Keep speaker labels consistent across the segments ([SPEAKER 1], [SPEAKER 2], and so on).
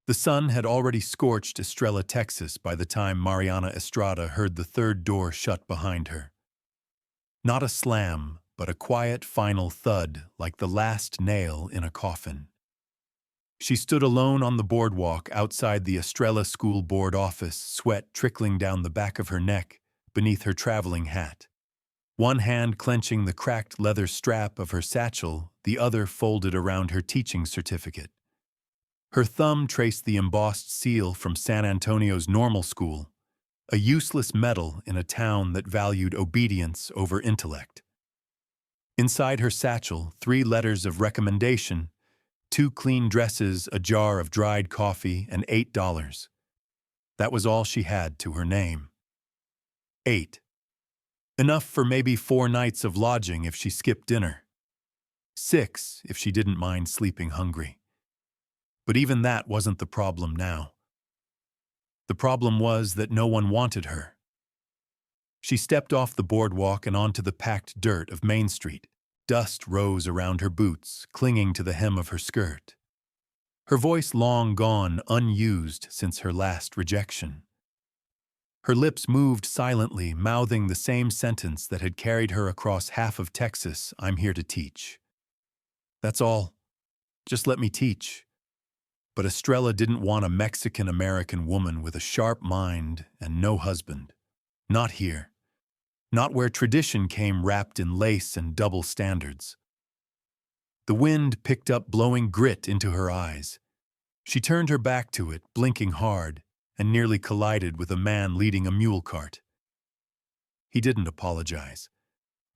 [SPEAKER 1] The sun had already scorched Estrella, Texas by the time Mariana Estrada heard the third door shut behind her. Not a slam, but a quiet final thud like the last nail in a coffin. She stood alone on the boardwalk outside the Estrella School Board office, sweat trickling down the back of her neck beneath her traveling hat. One hand clenching the cracked leather strap of her satchel, the other folded around her teaching certificate. Her thumb traced the embossed seal from San Antonio's normal school, a useless medal in a town that valued obedience over intellect. Inside her satchel, 3 letters of recommendation, 2 clean dresses, a jar of dried coffee, and $8. That was all she had to her name. 8. Enough for maybe 4 nights of lodging if she skipped dinner. 6 if she didn't mind sleeping hungry. But even that wasn't the problem now. The problem was that no one wanted her. She stepped off the boardwalk and onto the packed dirt of Main Street. Dust rose around her boots, clinging to the hem of her skirt. Her voice long gone, unused since her last rejection. Her lips moved silently, mouthing the same sentence that had carried her across half of Texas, "I'm here to teach." That's all. Just let me teach. But Estrella didn't want a Mexican-American woman with a sharp mind and no husband. Not here. Not where tradition came wrapped in lace and double standards. The wind picked up, blowing grit into her eyes. She turned her back to it, blinking hard, and nearly collided with a man leading a mule cart. He didn't apologize,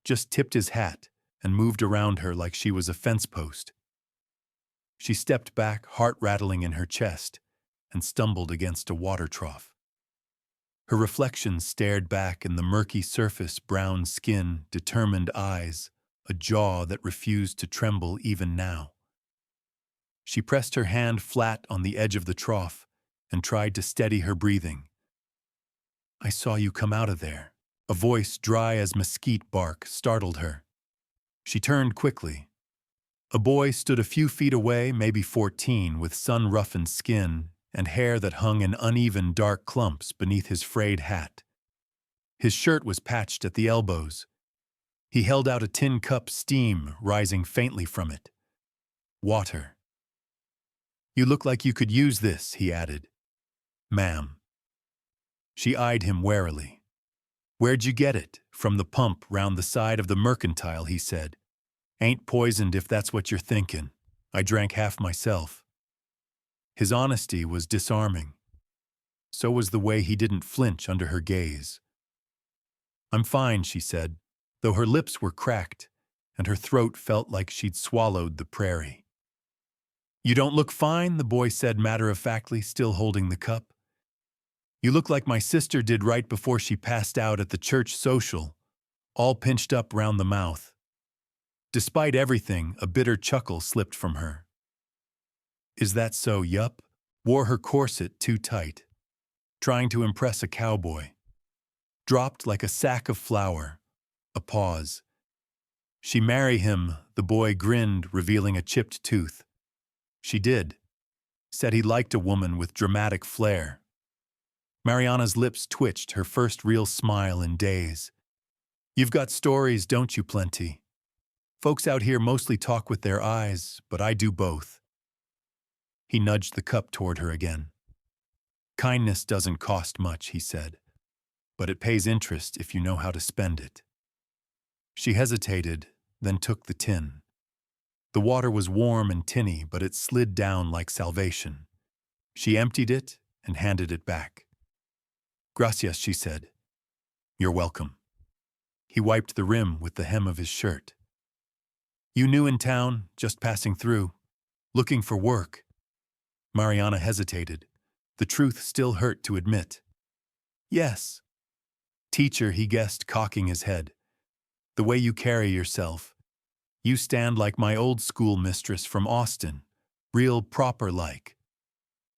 [SPEAKER 1] just tipped his hat and moved around her like she was a fence post. She stepped back, heart rattling in her chest, and stumbled against a water trough. Her reflection stared back in the murky surface, brown skin, determined eyes, a jaw that refused to tremble even now. She pressed her hand flat on the edge of the trough and tried to steady her breathing. "I saw you come out of there." A voice dry as mesquite bark startled her. She turned quickly. A boy stood a few feet away, maybe 14, with sun-roughened skin and hair that hung in uneven dark clumps beneath his frayed hat. His shirt was patched at the elbows. He held out a tin cup, steam rising faintly from it. Water. "You look like you could use this," he added. "Ma'am." She eyed him warily. "Where'd you get it?" "From the pump round the side of the Mercantile," he said. "Ain't poisoned if that's what you're thinking. I drank half myself." His honesty was disarming. So was the way he didn't flinch under her gaze. "I'm fine," she said, though her lips were cracked and her throat felt like she'd swallowed the prairie. "You don't look fine," the boy said matter-of-factly, still holding the cup. "You look like my sister did right before she passed out at the church social, all pinched up round the mouth." Despite everything, a bitter chuckle slipped from her. "Is that so?" "Yup." Wore her corset too tight. Trying to impress a cowboy. Dropped like a sack of flour. A pause. "She marry him?" The boy grinned, revealing a chipped tooth. "She did. Said he liked a woman with dramatic flair." Mariana's lips twitched, her first real smile in days. "You've got stories, don't you, plenty? Folks out here mostly talk with their eyes, but I do both." He nudged the cup toward her again. "Kindness doesn't cost much," he said, "but it pays interest if you know how to spend it." She hesitated, then took the tin. The water was warm and tinny, but it slid down like salvation. She emptied it and handed it back. "Gracias," she said. "You're welcome." He wiped the rim with the hem of his shirt. "You new in town, just passing through, looking for work?" Mariana hesitated. The truth still hurt to admit. "Yes." "Teacher," he guessed, cocking his head. "The way you carry yourself. You stand like my old school mistress from Austin, real proper-like."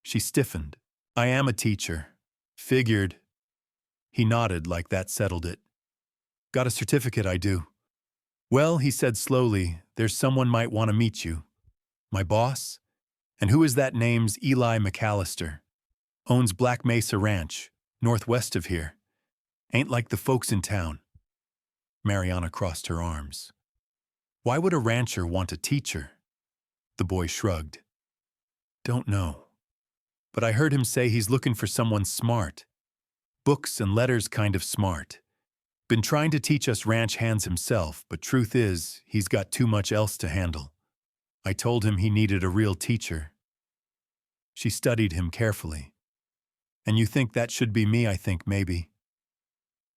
[SPEAKER 1] She stiffened. "I am a teacher. Figured." He nodded like that settled it. "Got a certificate, I do." "Well," he said slowly, "there's someone might want to meet you." "My boss?" And who is that name's Eli Mallister? Owns Black Mesa Ranch, northwest of here. Ain't like the folks in town. Mariana crossed her arms. Why would a rancher want a teacher? The boy shrugged. Don't know. But I heard him say he's looking for someone smart. Books and letters kind of smart. Been trying to teach us ranch hands himself, but truth is, he's got too much else to handle. I told him he needed a real teacher. She studied him carefully. And you think that should be me, I think, maybe.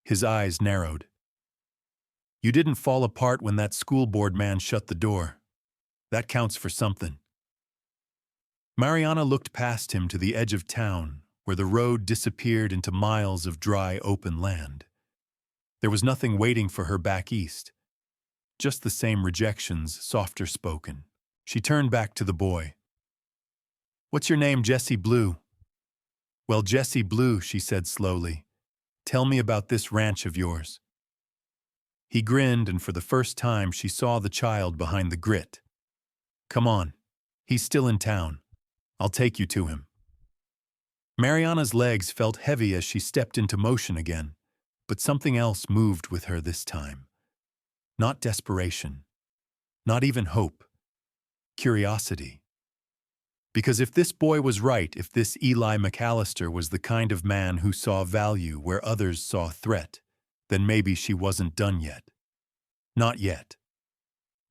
[SPEAKER 1] His eyes narrowed. You didn't fall apart when that school board man shut the door. That counts for something. Mariana looked past him to the edge of town, where the road disappeared into miles of dry, open land. There was nothing waiting for her back east. Just the same rejections, softer spoken. She turned back to the boy. What's your name, Jesse Blue? Well, Jesse Blue, she said slowly. Tell me about this ranch of yours. He grinned, and for the first time she saw the child behind the grit. Come on. He's still in town. I'll take you to him. Mariana's legs felt heavy as she stepped into motion again, but something else moved with her this time. Not desperation. Not even hope. Curiosity. Because if this boy was right, if this Eli Mallister was the kind of man who saw value where others saw threat, then maybe she wasn't done yet. Not yet.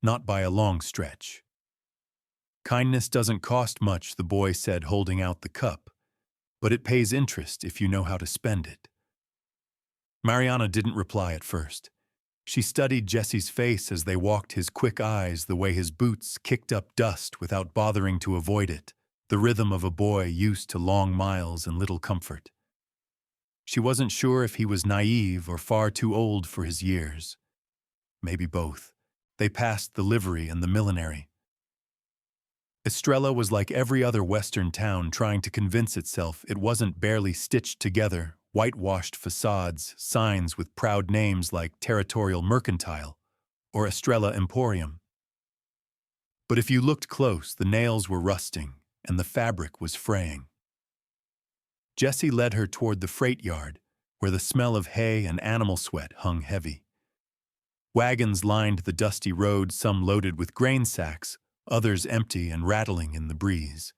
[SPEAKER 1] Not by a long stretch. Kindness doesn't cost much, the boy said, holding out the cup, but it pays interest if you know how to spend it. Mariana didn't reply at first. She studied Jesse's face as they walked, his quick eyes, the way his boots kicked up dust without bothering to avoid it, the rhythm of a boy used to long miles and little comfort. She wasn't sure if he was naive or far too old for his years. Maybe both. They passed the livery and the millinery. Estrella was like every other western town trying to convince itself it wasn't barely stitched together, whitewashed facades, signs with proud names like Territorial Mercantile or Estrella Emporium. But if you looked close, the nails were rusting and the fabric was fraying. Jesse led her toward the freight yard, where the smell of hay and animal sweat hung heavy. Wagons lined the dusty road, some loaded with grain sacks, others empty and rattling in the breeze.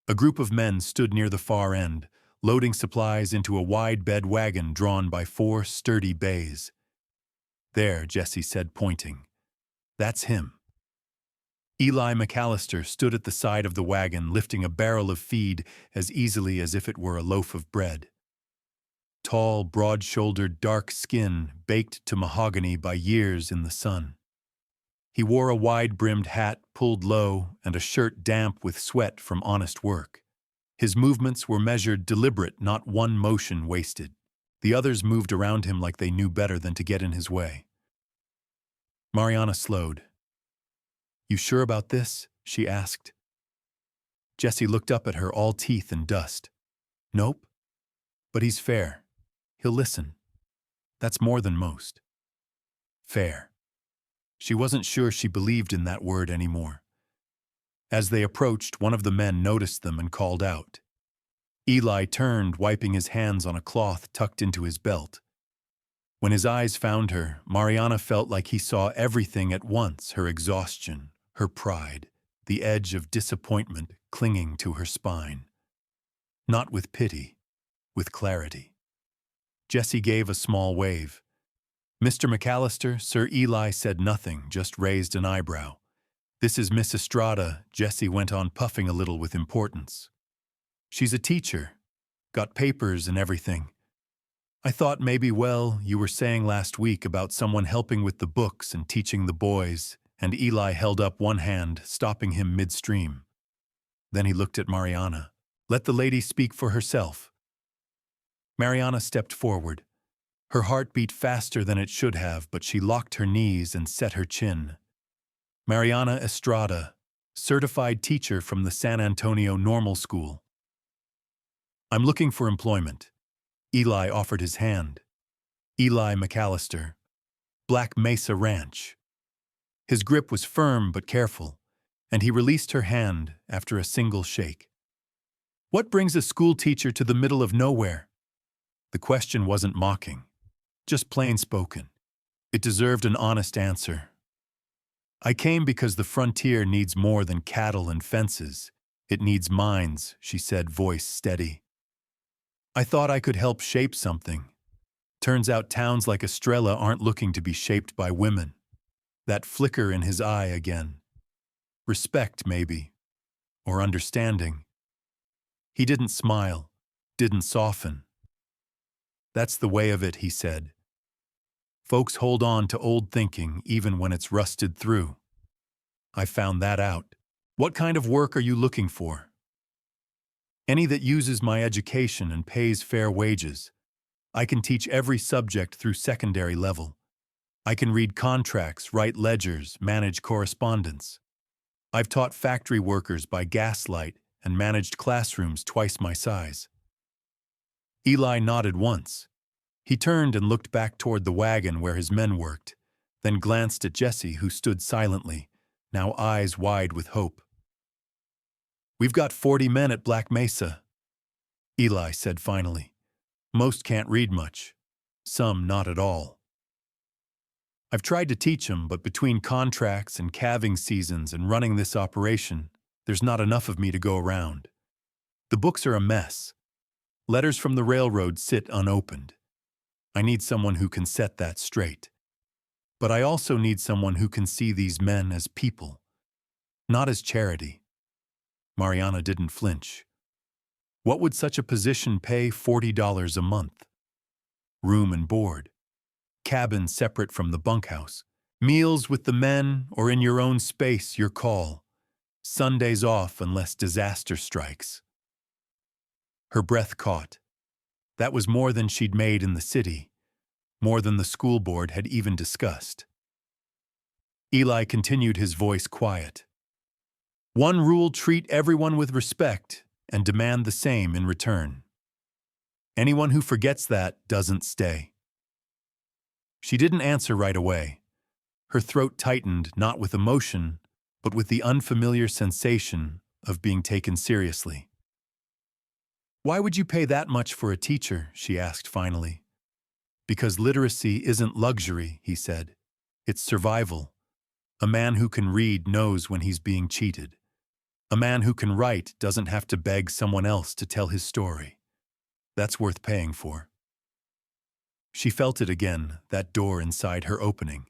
[SPEAKER 1] A group of men stood near the far end, loading supplies into a wide bed wagon drawn by 4 sturdy bays. There, Jesse said, pointing. That's him. Eli Mallister stood at the side of the wagon, lifting a barrel of feed as easily as if it were a loaf of bread. Tall, broad-shouldered, dark skin baked to mahogany by years in the sun. He wore a wide-brimmed hat pulled low and a shirt damp with sweat from honest work. His movements were measured, deliberate, not one motion wasted. The others moved around him like they knew better than to get in his way. Mariana slowed. You sure about this? She asked. Jesse looked up at her, all teeth and dust. Nope. But he's fair. He'll listen. That's more than most. Fair. She wasn't sure she believed in that word anymore. As they approached, one of the men noticed them and called out. Eli turned, wiping his hands on a cloth tucked into his belt. When his eyes found her, Mariana felt like he saw everything at once, her exhaustion, her pride, the edge of disappointment clinging to her spine. Not with pity, with clarity. Jesse gave a small wave. Mr. Mallister, Sir Eli said nothing, just raised an eyebrow. This is Miss Estrada, Jesse went on, puffing a little with importance. She's a teacher, got papers and everything. I thought maybe, well, you were saying last week about someone helping with the books and teaching the boys, and Eli held up one hand, stopping him midstream. Then he looked at Mariana. Let the lady speak for herself. Mariana stepped forward. Her heart beat faster than it should have, but she locked her knees and set her chin. Mariana Estrada, certified teacher from the San Antonio Normal School. I'm looking for employment. Eli offered his hand. Eli Mallister, Black Mesa Ranch. His grip was firm but careful, and he released her hand after a single shake. What brings a school teacher to the middle of nowhere? The question wasn't mocking, just plain spoken. It deserved an honest answer. I came because the frontier needs more than cattle and fences. It needs minds, she said, voice steady. I thought I could help shape something. Turns out towns like Estrella aren't looking to be shaped by women. That flicker in his eye again. Respect, maybe. Or understanding. He didn't smile, didn't soften. That's the way of it, he said. Folks hold on to old thinking even when it's rusted through. I found that out. What kind of work are you looking for? Any that uses my education and pays fair wages. I can teach every subject through secondary level. I can read contracts, write ledgers, manage correspondence. I've taught factory workers by gaslight and managed classrooms twice my size. Eli nodded once. He turned and looked back toward the wagon where his men worked, then glanced at Jesse, who stood silently, now eyes wide with hope. We've got 40 men at Black Mesa, Eli said finally. Most can't read much. Some not at all. I've tried to teach them, but between contracts and calving seasons and running this operation, there's not enough of me to go around. The books are a mess. Letters from the railroad sit unopened. I need someone who can set that straight. But I also need someone who can see these men as people, not as charity. Mariana didn't flinch. What would such a position pay $40 a month? Room and board. Cabin separate from the bunkhouse. Meals with the men or in your own space, your call. Sundays off unless disaster strikes. Her breath caught. That was more than she'd made in the city, more than the school board had even discussed. Eli continued, his voice quiet. One rule: treat everyone with respect and demand the same in return. Anyone who forgets that doesn't stay. She didn't answer right away. Her throat tightened, not with emotion, but with the unfamiliar sensation of being taken seriously. Why would you pay that much for a teacher? She asked finally. Because literacy isn't luxury, he said. It's survival. A man who can read knows when he's being cheated. A man who can write doesn't have to beg someone else to tell his story. That's worth paying for. She felt it again, that door inside her opening.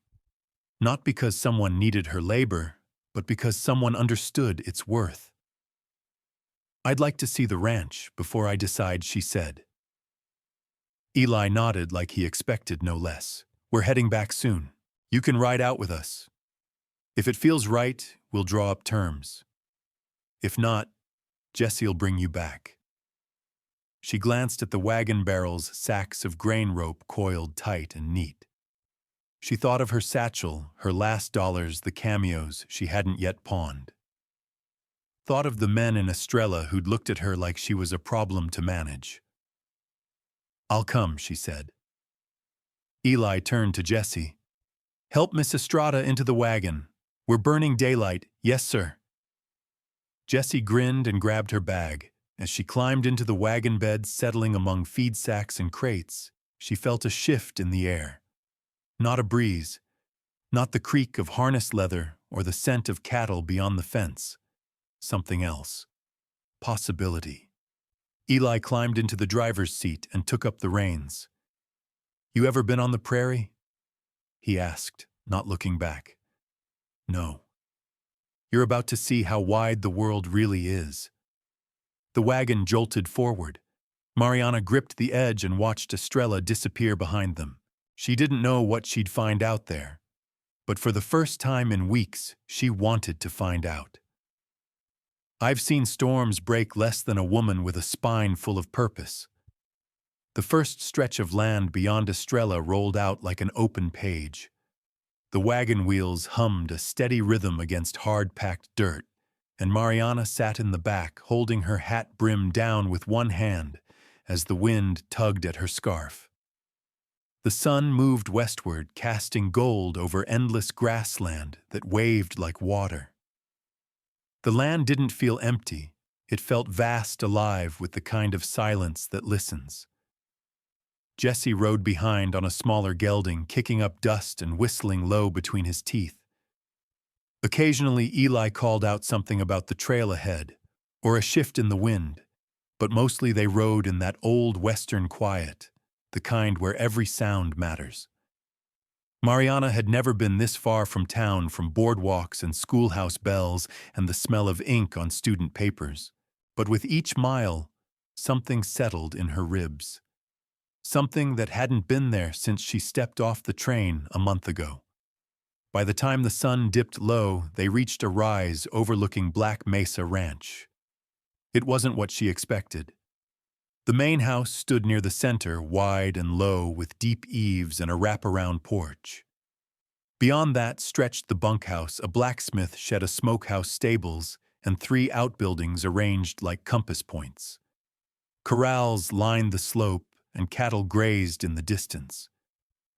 [SPEAKER 1] Not because someone needed her labor, but because someone understood its worth. I'd like to see the ranch before I decide, she said. Eli nodded like he expected no less. We're heading back soon. You can ride out with us. If it feels right, we'll draw up terms. If not, Jesse'll bring you back. She glanced at the wagon barrels, sacks of grain rope coiled tight and neat. She thought of her satchel, her last dollars, the cameos she hadn't yet pawned. Thought of the men in Estrella who'd looked at her like she was a problem to manage. I'll come, she said. Eli turned to Jesse. Help Miss Estrada into the wagon. We're burning daylight. Yes, sir. Jesse grinned and grabbed her bag. As she climbed into the wagon bed, settling among feed sacks and crates, she felt a shift in the air. Not a breeze, not the creak of harness leather or the scent of cattle beyond the fence. Something else. Possibility. Eli climbed into the driver's seat and took up the reins. You ever been on the prairie? He asked, not looking back. No. You're about to see how wide the world really is. The wagon jolted forward. Mariana gripped the edge and watched Estrella disappear behind them. She didn't know what she'd find out there, but for the first time in weeks, she wanted to find out. I've seen storms break less than a woman with a spine full of purpose. The first stretch of land beyond Estrella rolled out like an open page. The wagon wheels hummed a steady rhythm against hard-packed dirt, and Mariana sat in the back, holding her hat brim down with one hand as the wind tugged at her scarf. The sun moved westward, casting gold over endless grassland that waved like water. The land didn't feel empty. It felt vast, alive with the kind of silence that listens. Jesse rode behind on a smaller gelding, kicking up dust and whistling low between his teeth. Occasionally, Eli called out something about the trail ahead, or a shift in the wind, but mostly they rode in that old Western quiet, the kind where every sound matters. Mariana had never been this far from town, from boardwalks and schoolhouse bells and the smell of ink on student papers. But with each mile, something settled in her ribs. Something that hadn't been there since she stepped off the train a month ago. By the time the sun dipped low, they reached a rise overlooking Black Mesa Ranch. It wasn't what she expected. The main house stood near the center, wide and low, with deep eaves and a wraparound porch. Beyond that stretched the bunkhouse, a blacksmith shed, a smokehouse, stables, and 3 outbuildings arranged like compass points. Corrals lined the slope, and cattle grazed in the distance.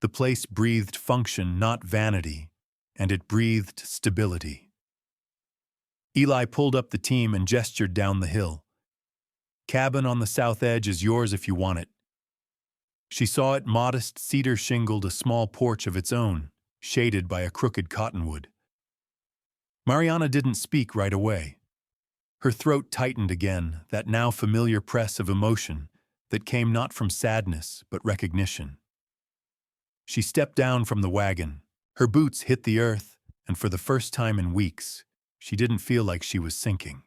[SPEAKER 1] The place breathed function, not vanity, and it breathed stability. Eli pulled up the team and gestured down the hill. "Cabin on the south edge is yours if you want it." She saw it, modest, cedar-shingled, a small porch of its own, shaded by a crooked cottonwood. Mariana didn't speak right away. Her throat tightened again, that now familiar press of emotion that came not from sadness but recognition. She stepped down from the wagon. Her boots hit the earth, and for the first time in weeks, she didn't feel like she was sinking.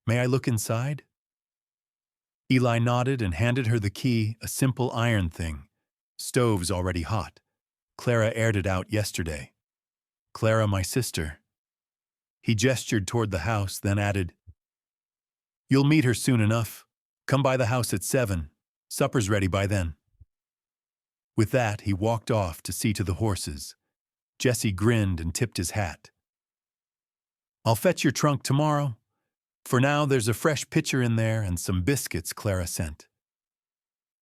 [SPEAKER 1] "May I look inside?" Eli nodded and handed her the key, a simple iron thing. "Stove's already hot. Clara aired it out yesterday." "Clara, my sister." He gestured toward the house, then added, "You'll meet her soon enough. Come by the house at 7. Supper's ready by then." With that, he walked off to see to the horses. Jesse grinned and tipped his hat. "I'll fetch your trunk tomorrow. For now, there's a fresh pitcher in there and some biscuits Clara sent."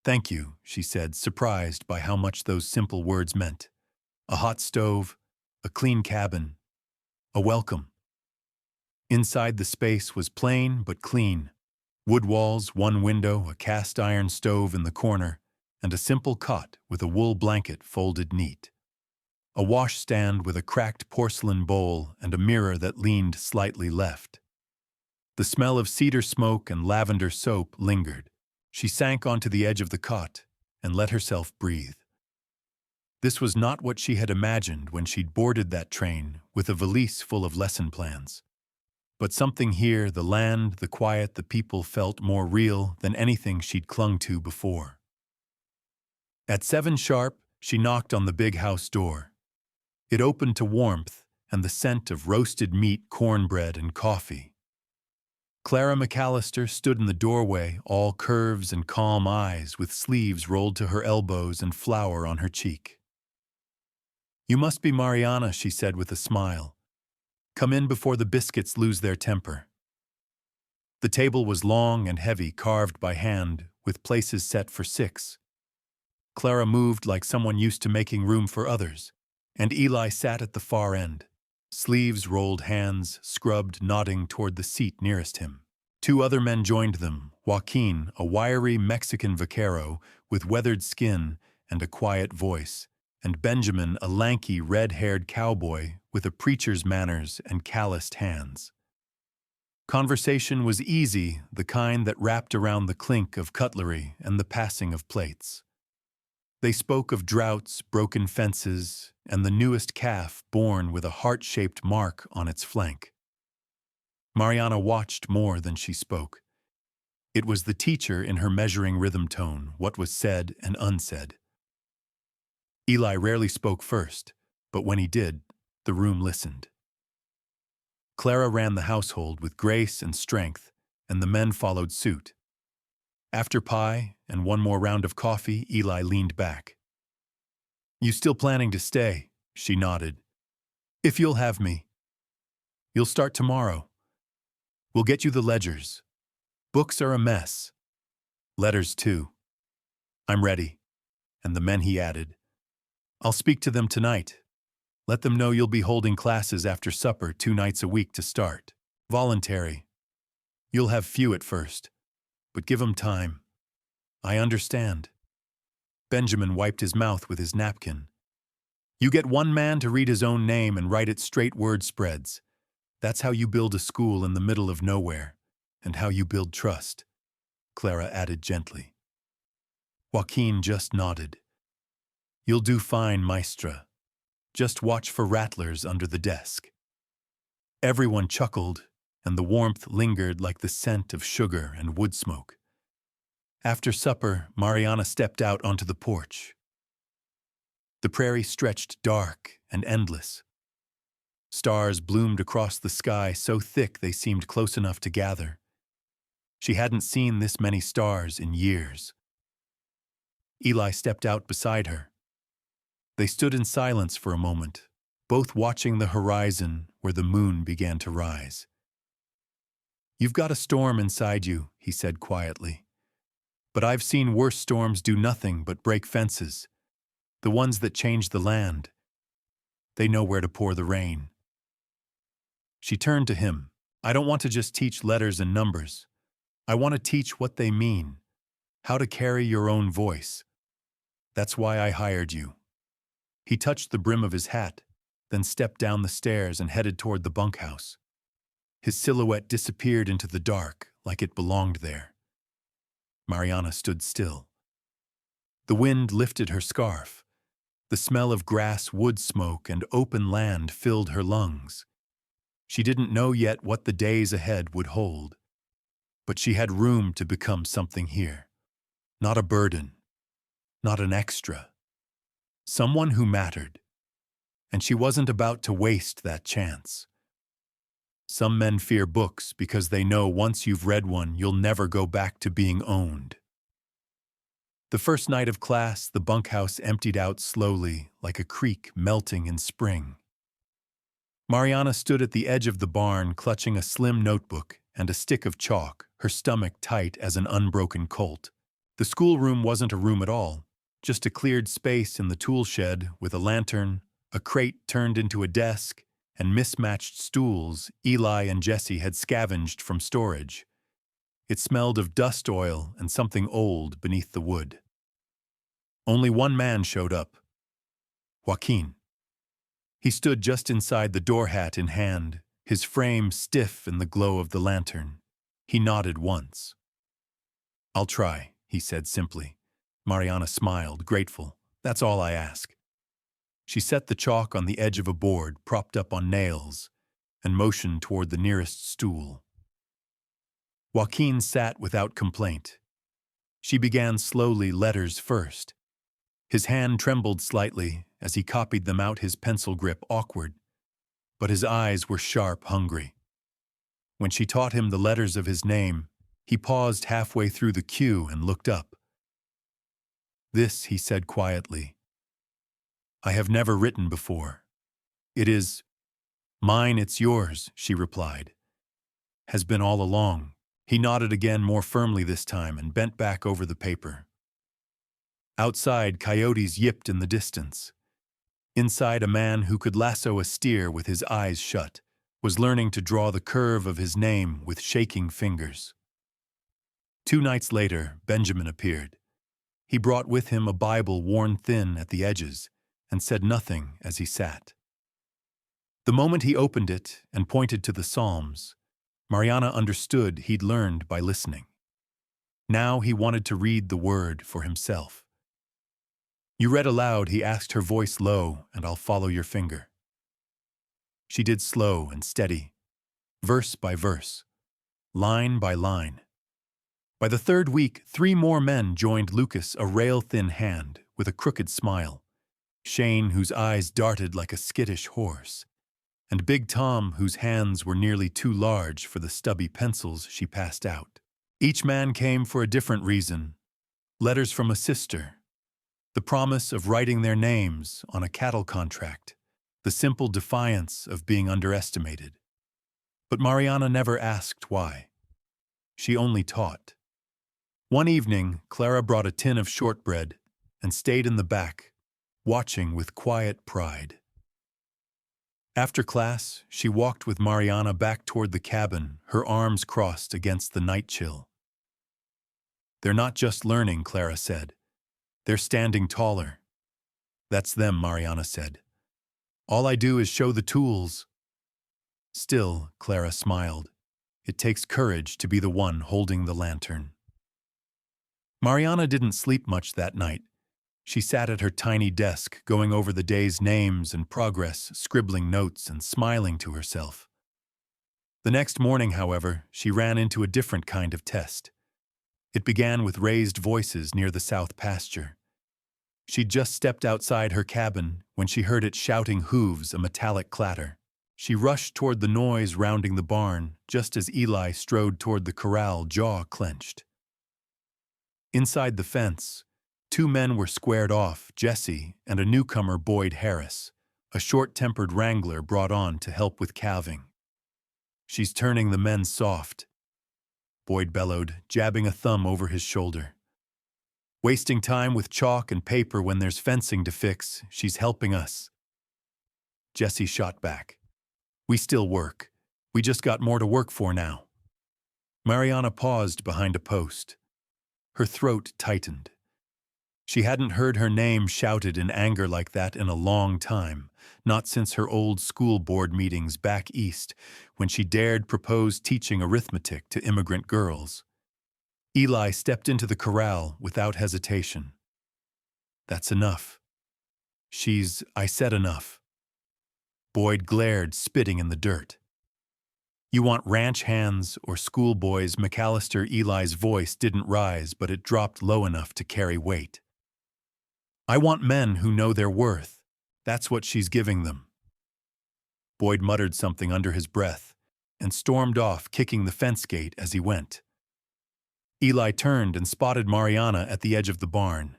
[SPEAKER 1] "Thank you," she said, surprised by how much those simple words meant. A hot stove, a clean cabin, a welcome. Inside, the space was plain but clean. Wood walls, 1 window, a cast-iron stove in the corner, and a simple cot with a wool blanket folded neat. A washstand with a cracked porcelain bowl and a mirror that leaned slightly left. The smell of cedar smoke and lavender soap lingered. She sank onto the edge of the cot and let herself breathe. This was not what she had imagined when she'd boarded that train with a valise full of lesson plans. But something here, the land, the quiet, the people, felt more real than anything she'd clung to before. At 7 sharp, she knocked on the big house door. It opened to warmth and the scent of roasted meat, cornbread, and coffee. Clara Mallister stood in the doorway, all curves and calm eyes, with sleeves rolled to her elbows and flour on her cheek. "You must be Mariana," she said with a smile. "Come in before the biscuits lose their temper." The table was long and heavy, carved by hand, with places set for 6. Clara moved like someone used to making room for others, and Eli sat at the far end, sleeves rolled, hands scrubbed, nodding toward the seat nearest him. 2 other men joined them, Joaquin, a wiry Mexican vaquero with weathered skin and a quiet voice, and Benjamin, a lanky, red-haired cowboy with a preacher's manners and calloused hands. Conversation was easy, the kind that wrapped around the clink of cutlery and the passing of plates. They spoke of droughts, broken fences, and the newest calf born with a heart-shaped mark on its flank. Mariana watched more than she spoke. It was the teacher in her measuring rhythm tone, what was said and unsaid. Eli rarely spoke first, but when he did, the room listened. Clara ran the household with grace and strength, and the men followed suit. After pie and 1 more round of coffee, Eli leaned back. "You still planning to stay?" She nodded. "If you'll have me. You'll start tomorrow. We'll get you the ledgers. Books are a mess. Letters, too." "I'm ready." And the men, he added, "I'll speak to them tonight. Let them know you'll be holding classes after supper 2 nights a week to start. Voluntary. You'll have few at first, but give 'em time. I understand. Benjamin wiped his mouth with his napkin. You get one man to read his own name and write it straight word spreads. That's how you build a school in the middle of nowhere, and how you build trust, Clara added gently. Joaquin just nodded. You'll do fine, maestra. Just watch for rattlers under the desk. Everyone chuckled, and the warmth lingered like the scent of sugar and wood smoke. After supper, Mariana stepped out onto the porch. The prairie stretched dark and endless. Stars bloomed across the sky so thick they seemed close enough to gather. She hadn't seen this many stars in years. Eli stepped out beside her. They stood in silence for a moment, both watching the horizon where the moon began to rise. You've got a storm inside you, he said quietly. But I've seen worse storms do nothing but break fences, the ones that change the land. They know where to pour the rain. She turned to him. I don't want to just teach letters and numbers. I want to teach what they mean, how to carry your own voice. That's why I hired you. He touched the brim of his hat, then stepped down the stairs and headed toward the bunkhouse. His silhouette disappeared into the dark, like it belonged there. Mariana stood still. The wind lifted her scarf. The smell of grass, wood smoke, and open land filled her lungs. She didn't know yet what the days ahead would hold, but she had room to become something here. Not a burden, not an extra. Someone who mattered, and she wasn't about to waste that chance. Some men fear books because they know once you've read one, you'll never go back to being owned. The first night of class, the bunkhouse emptied out slowly, like a creek melting in spring. Mariana stood at the edge of the barn, clutching a slim notebook and a stick of chalk, her stomach tight as an unbroken colt. The schoolroom wasn't a room at all, just a cleared space in the tool shed with a lantern, a crate turned into a desk, and mismatched stools Eli and Jesse had scavenged from storage. It smelled of dust oil and something old beneath the wood. Only one man showed up. Joaquin. He stood just inside the door, hat in hand, his frame stiff in the glow of the lantern. He nodded once. I'll try, he said simply. Mariana smiled, grateful. That's all I ask. She set the chalk on the edge of a board propped up on nails and motioned toward the nearest stool. Joaquin sat without complaint. She began slowly, letters first. His hand trembled slightly as he copied them out, his pencil grip awkward, but his eyes were sharp, hungry. When she taught him the letters of his name, he paused halfway through the cue and looked up. This, he said quietly, I have never written before. It is mine, it's yours, she replied. Has been all along. He nodded again, more firmly this time, and bent back over the paper. Outside, coyotes yipped in the distance. Inside, a man who could lasso a steer with his eyes shut was learning to draw the curve of his name with shaking fingers. 2 nights later, Benjamin appeared. He brought with him a Bible worn thin at the edges and said nothing as he sat. The moment he opened it and pointed to the Psalms, Mariana understood he'd learned by listening. Now he wanted to read the word for himself. You read aloud, he asked, her voice low, and I'll follow your finger. She did, slow and steady, verse by verse, line by line. By the 3rd week, 3 more men joined Lucas, a rail-thin hand with a crooked smile, Shane, whose eyes darted like a skittish horse, and Big Tom, whose hands were nearly too large for the stubby pencils she passed out. Each man came for a different reason. Letters from a sister, the promise of writing their names on a cattle contract, the simple defiance of being underestimated. But Mariana never asked why. She only taught. One evening, Clara brought a tin of shortbread and stayed in the back, watching with quiet pride. After class, she walked with Mariana back toward the cabin, her arms crossed against the night chill. "They're not just learning," Clara said. "They're standing taller." "That's them," Mariana said. "All I do is show the tools." Still, Clara smiled. It takes courage to be the one holding the lantern. Mariana didn't sleep much that night. She sat at her tiny desk, going over the day's names and progress, scribbling notes and smiling to herself. The next morning, however, she ran into a different kind of test. It began with raised voices near the south pasture. She'd just stepped outside her cabin when she heard its shouting hooves, a metallic clatter. She rushed toward the noise rounding the barn, just as Eli strode toward the corral, jaw clenched. Inside the fence, two men were squared off, Jesse and a newcomer, Boyd Harris, a short-tempered wrangler brought on to help with calving. "She's turning the men soft," Boyd bellowed, jabbing a thumb over his shoulder. "Wasting time with chalk and paper when there's fencing to fix. She's helping us." Jesse shot back. "We still work. We just got more to work for now." Mariana paused behind a post. Her throat tightened. She hadn't heard her name shouted in anger like that in a long time, not since her old school board meetings back east, when she dared propose teaching arithmetic to immigrant girls. Eli stepped into the corral without hesitation. "That's enough." I said enough." Boyd glared, spitting in the dirt. "You want ranch hands or schoolboys?" McAllister. Eli's voice didn't rise, but it dropped low enough to carry weight. "I want men who know their worth. That's what she's giving them." Boyd muttered something under his breath and stormed off, kicking the fence gate as he went. Eli turned and spotted Mariana at the edge of the barn.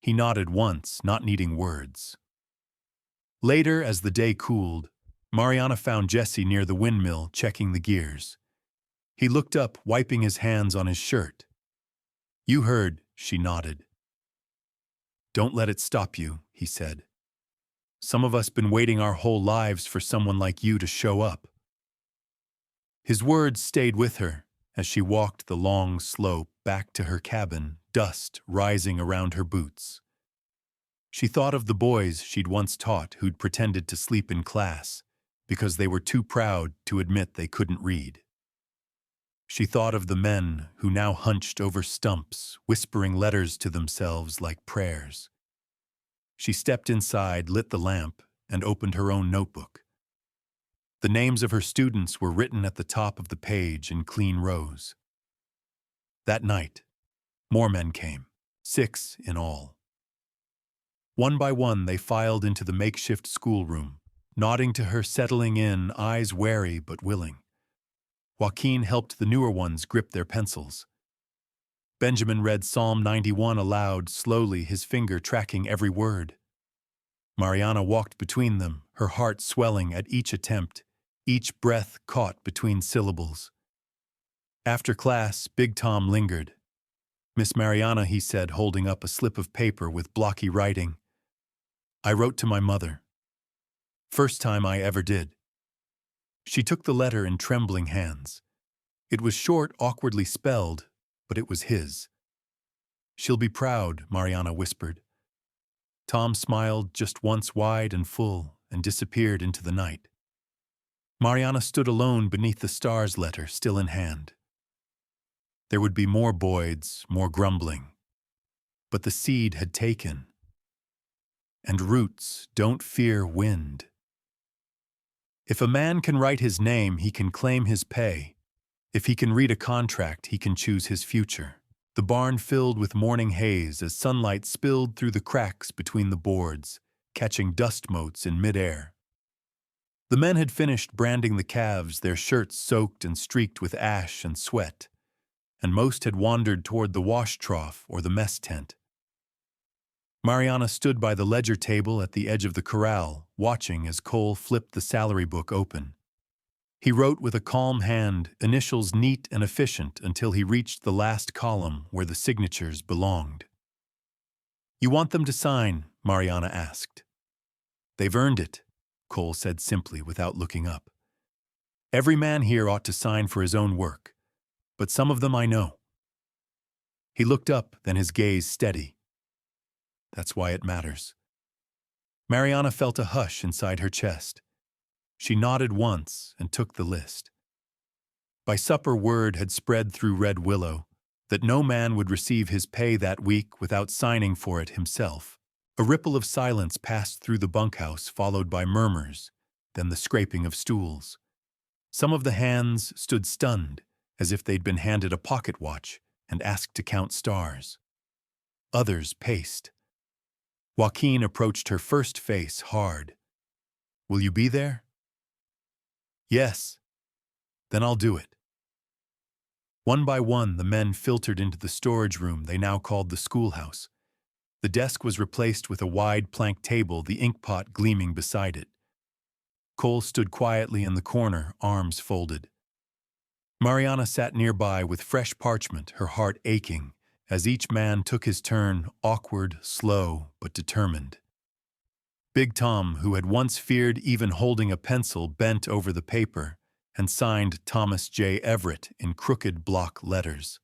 [SPEAKER 1] He nodded once, not needing words. Later, as the day cooled, Mariana found Jesse near the windmill, checking the gears. He looked up, wiping his hands on his shirt. "You heard," she nodded. "Don't let it stop you," he said. "Some of us been waiting our whole lives for someone like you to show up." His words stayed with her as she walked the long slope back to her cabin, dust rising around her boots. She thought of the boys she'd once taught who'd pretended to sleep in class because they were too proud to admit they couldn't read. She thought of the men who now hunched over stumps, whispering letters to themselves like prayers. She stepped inside, lit the lamp, and opened her own notebook. The names of her students were written at the top of the page in clean rows. That night, more men came, 6 in all. One by one, they filed into the makeshift schoolroom, nodding to her, settling in, eyes wary but willing. Joaquin helped the newer ones grip their pencils. Benjamin read Psalm 91 aloud, slowly, his finger tracking every word. Mariana walked between them, her heart swelling at each attempt, each breath caught between syllables. After class, Big Tom lingered. "Miss Mariana," he said, holding up a slip of paper with blocky writing. "I wrote to my mother. First time I ever did." She took the letter in trembling hands. It was short, awkwardly spelled, but it was his. "She'll be proud," Mariana whispered. Tom smiled just once wide and full and disappeared into the night. Mariana stood alone beneath the stars, letter still in hand. There would be more Boyds, more grumbling. But the seed had taken. And roots don't fear wind. If a man can write his name, he can claim his pay. If he can read a contract, he can choose his future. The barn filled with morning haze as sunlight spilled through the cracks between the boards, catching dust motes in midair. The men had finished branding the calves, their shirts soaked and streaked with ash and sweat, and most had wandered toward the wash trough or the mess tent. Mariana stood by the ledger table at the edge of the corral, watching as Cole flipped the salary book open. He wrote with a calm hand, initials neat and efficient until he reached the last column where the signatures belonged. "You want them to sign?" Mariana asked. "They've earned it," Cole said simply without looking up. Every man here ought to sign for his own work, but some of them I know. He looked up, then his gaze steady. That's why it matters. Mariana felt a hush inside her chest. She nodded once and took the list. By supper, word had spread through Red Willow that no man would receive his pay that week without signing for it himself. A ripple of silence passed through the bunkhouse, followed by murmurs, then the scraping of stools. Some of the hands stood stunned, as if they'd been handed a pocket watch and asked to count stars. Others paced. Joaquin approached her first face hard. Will you be there? Yes. Then I'll do it. One by one, the men filtered into the storage room they now called the schoolhouse. The desk was replaced with a wide plank table, the inkpot gleaming beside it. Cole stood quietly in the corner, arms folded. Mariana sat nearby with fresh parchment, her heart aching, as each man took his turn, awkward, slow, but determined. Big Tom, who had once feared even holding a pencil, bent over the paper and signed Thomas J. Everett in crooked block letters.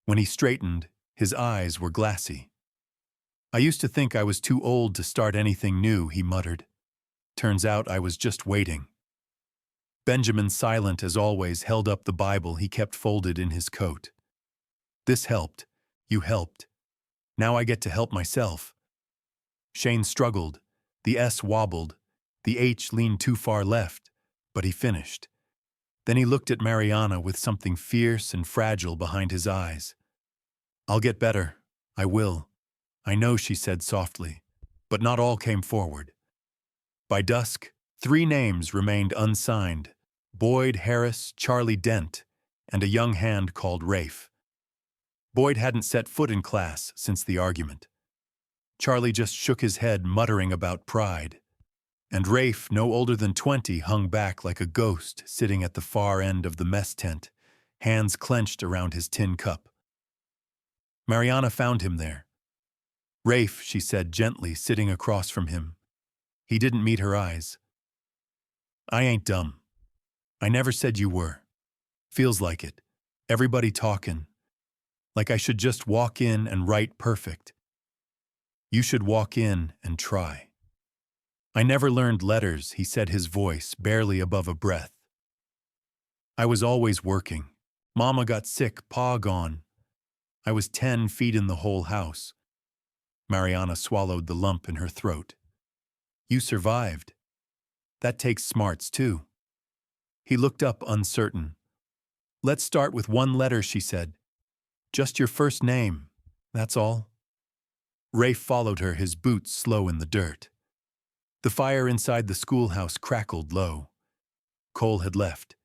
[SPEAKER 1] When he straightened, his eyes were glassy. I used to think I was too old to start anything new, he muttered. Turns out I was just waiting. Benjamin, silent as always, held up the Bible he kept folded in his coat. This helped. You helped. Now I get to help myself. Shane struggled. The S wobbled. The H leaned too far left, but he finished. Then he looked at Mariana with something fierce and fragile behind his eyes. I'll get better. I will. I know, she said softly, but not all came forward. By dusk, 3 names remained unsigned: Boyd, Harris, Charlie Dent, and a young hand called Rafe. Boyd hadn't set foot in class since the argument. Charlie just shook his head, muttering about pride. And Rafe, no older than 20, hung back like a ghost sitting at the far end of the mess tent, hands clenched around his tin cup. Mariana found him there. Rafe, she said gently, sitting across from him. He didn't meet her eyes. I ain't dumb. I never said you were. Feels like it. Everybody talking. Like I should just walk in and write perfect. You should walk in and try. I never learned letters, he said, his voice barely above a breath. I was always working. Mama got sick, Pa gone. I was 10 feet in the whole house. Mariana swallowed the lump in her throat. You survived. That takes smarts, too. He looked up, uncertain. Let's start with 1 letter, she said. Just your first name, that's all. Rafe followed her, his boots slow in the dirt. The fire inside the schoolhouse crackled low. Cole had left.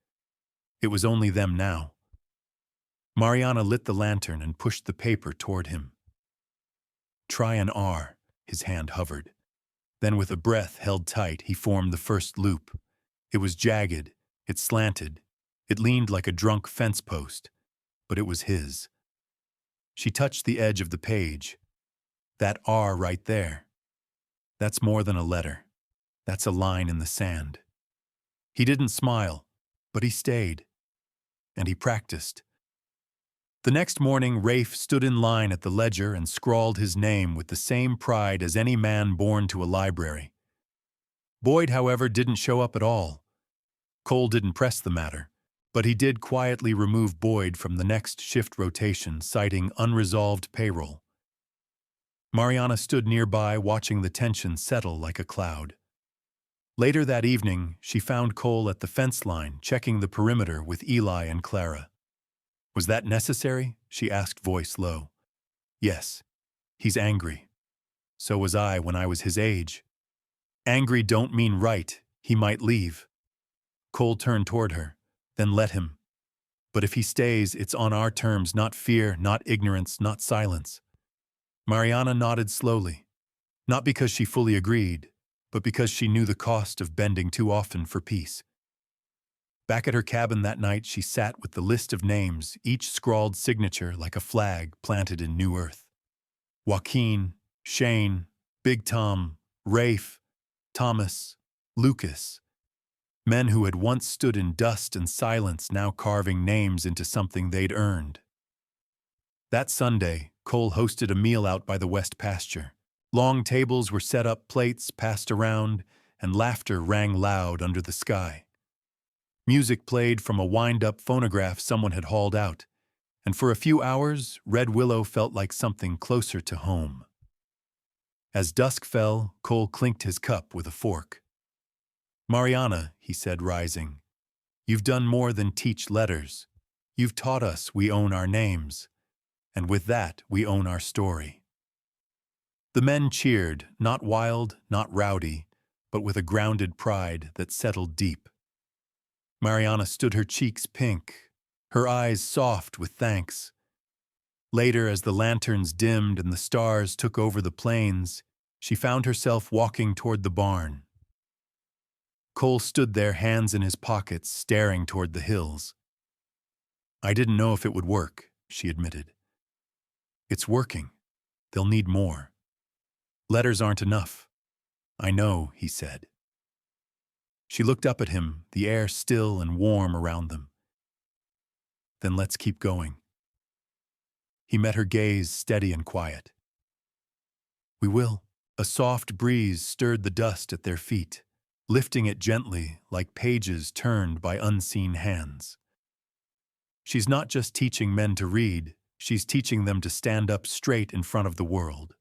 [SPEAKER 1] It was only them now. Mariana lit the lantern and pushed the paper toward him. Try an R, his hand hovered. Then with a breath held tight, he formed the first loop. It was jagged, it slanted, it leaned like a drunk fence post, but it was his. She touched the edge of the page. That R right there. That's more than a letter. That's a line in the sand. He didn't smile, but he stayed. And he practiced. The next morning, Rafe stood in line at the ledger and scrawled his name with the same pride as any man born to a library. Boyd, however, didn't show up at all. Cole didn't press the matter, but he did quietly remove Boyd from the next shift rotation, citing unresolved payroll. Mariana stood nearby, watching the tension settle like a cloud. Later that evening, she found Cole at the fence line, checking the perimeter with Eli and Clara. Was that necessary? She asked, voice low. Yes. He's angry. So was I when I was his age. Angry don't mean right. He might leave. Cole turned toward her. Then let him. But if he stays, it's on our terms, not fear, not ignorance, not silence. Mariana nodded slowly, not because she fully agreed, but because she knew the cost of bending too often for peace. Back at her cabin that night, she sat with the list of names, each scrawled signature like a flag planted in new earth. Joaquin, Shane, Big Tom, Rafe, Thomas, Lucas. Men who had once stood in dust and silence now carving names into something they'd earned. That Sunday, Cole hosted a meal out by the west pasture. Long tables were set up, plates passed around, and laughter rang loud under the sky. Music played from a wind-up phonograph someone had hauled out, and for a few hours, Red Willow felt like something closer to home. As dusk fell, Cole clinked his cup with a fork. "Mariana," he said, rising, "you've done more than teach letters. You've taught us we own our names, and with that we own our story." The men cheered, not wild, not rowdy, but with a grounded pride that settled deep. Mariana stood, her cheeks pink, her eyes soft with thanks. Later, as the lanterns dimmed and the stars took over the plains, she found herself walking toward the barn. Cole stood there, hands in his pockets, staring toward the hills. "I didn't know if it would work," she admitted. "It's working. They'll need more. Letters aren't enough." "I know," he said. She looked up at him, the air still and warm around them. "Then let's keep going." He met her gaze, steady and quiet. "We will." A soft breeze stirred the dust at their feet, lifting it gently like pages turned by unseen hands. She's not just teaching men to read, she's teaching them to stand up straight in front of the world.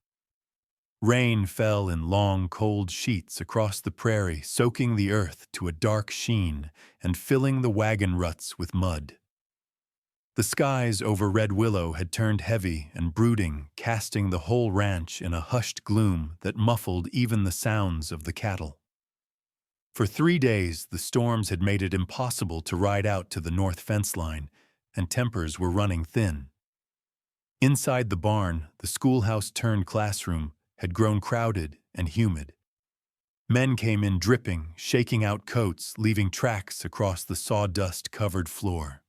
[SPEAKER 1] Rain fell in long, cold sheets across the prairie, soaking the earth to a dark sheen and filling the wagon ruts with mud. The skies over Red Willow had turned heavy and brooding, casting the whole ranch in a hushed gloom that muffled even the sounds of the cattle. For 3 days, the storms had made it impossible to ride out to the north fence line, and tempers were running thin. Inside the barn, the schoolhouse-turned-classroom had grown crowded and humid. Men came in dripping, shaking out coats, leaving tracks across the sawdust-covered floor.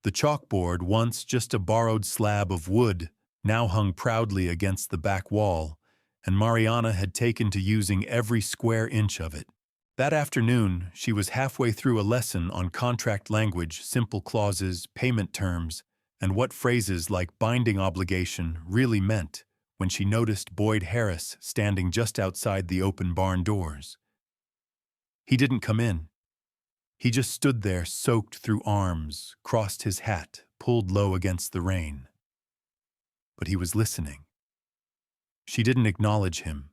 [SPEAKER 1] The chalkboard, once just a borrowed slab of wood, now hung proudly against the back wall, and Mariana had taken to using every square inch of it. That afternoon, she was halfway through a lesson on contract language, simple clauses, payment terms, and what phrases like binding obligation really meant when she noticed Boyd Harris standing just outside the open barn doors. He didn't come in. He just stood there, soaked through arms, crossed his hat, pulled low against the rain. But he was listening. She didn't acknowledge him.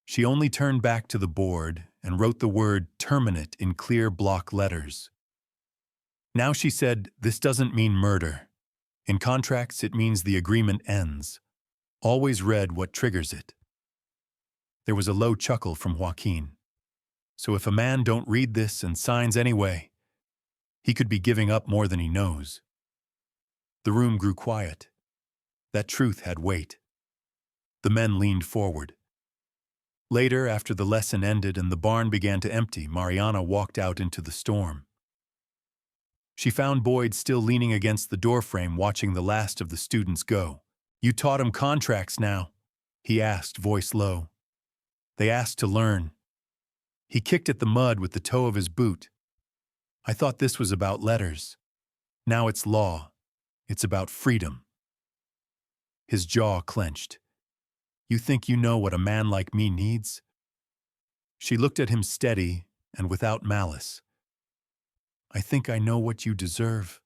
[SPEAKER 1] She only turned back to the board and wrote the word terminate in clear block letters. Now she said, "This doesn't mean murder. In contracts, it means the agreement ends." Always read what triggers it. There was a low chuckle from Joaquin. So if a man don't read this and signs anyway, he could be giving up more than he knows. The room grew quiet. That truth had weight. The men leaned forward. Later, after the lesson ended and the barn began to empty, Mariana walked out into the storm. She found Boyd still leaning against the doorframe, watching the last of the students go. "You taught 'em contracts now?" he asked, voice low. "They asked to learn." He kicked at the mud with the toe of his boot. "I thought this was about letters. Now it's law. It's about freedom." His jaw clenched. "You think you know what a man like me needs?" She looked at him steady and without malice. "I think I know what you deserve."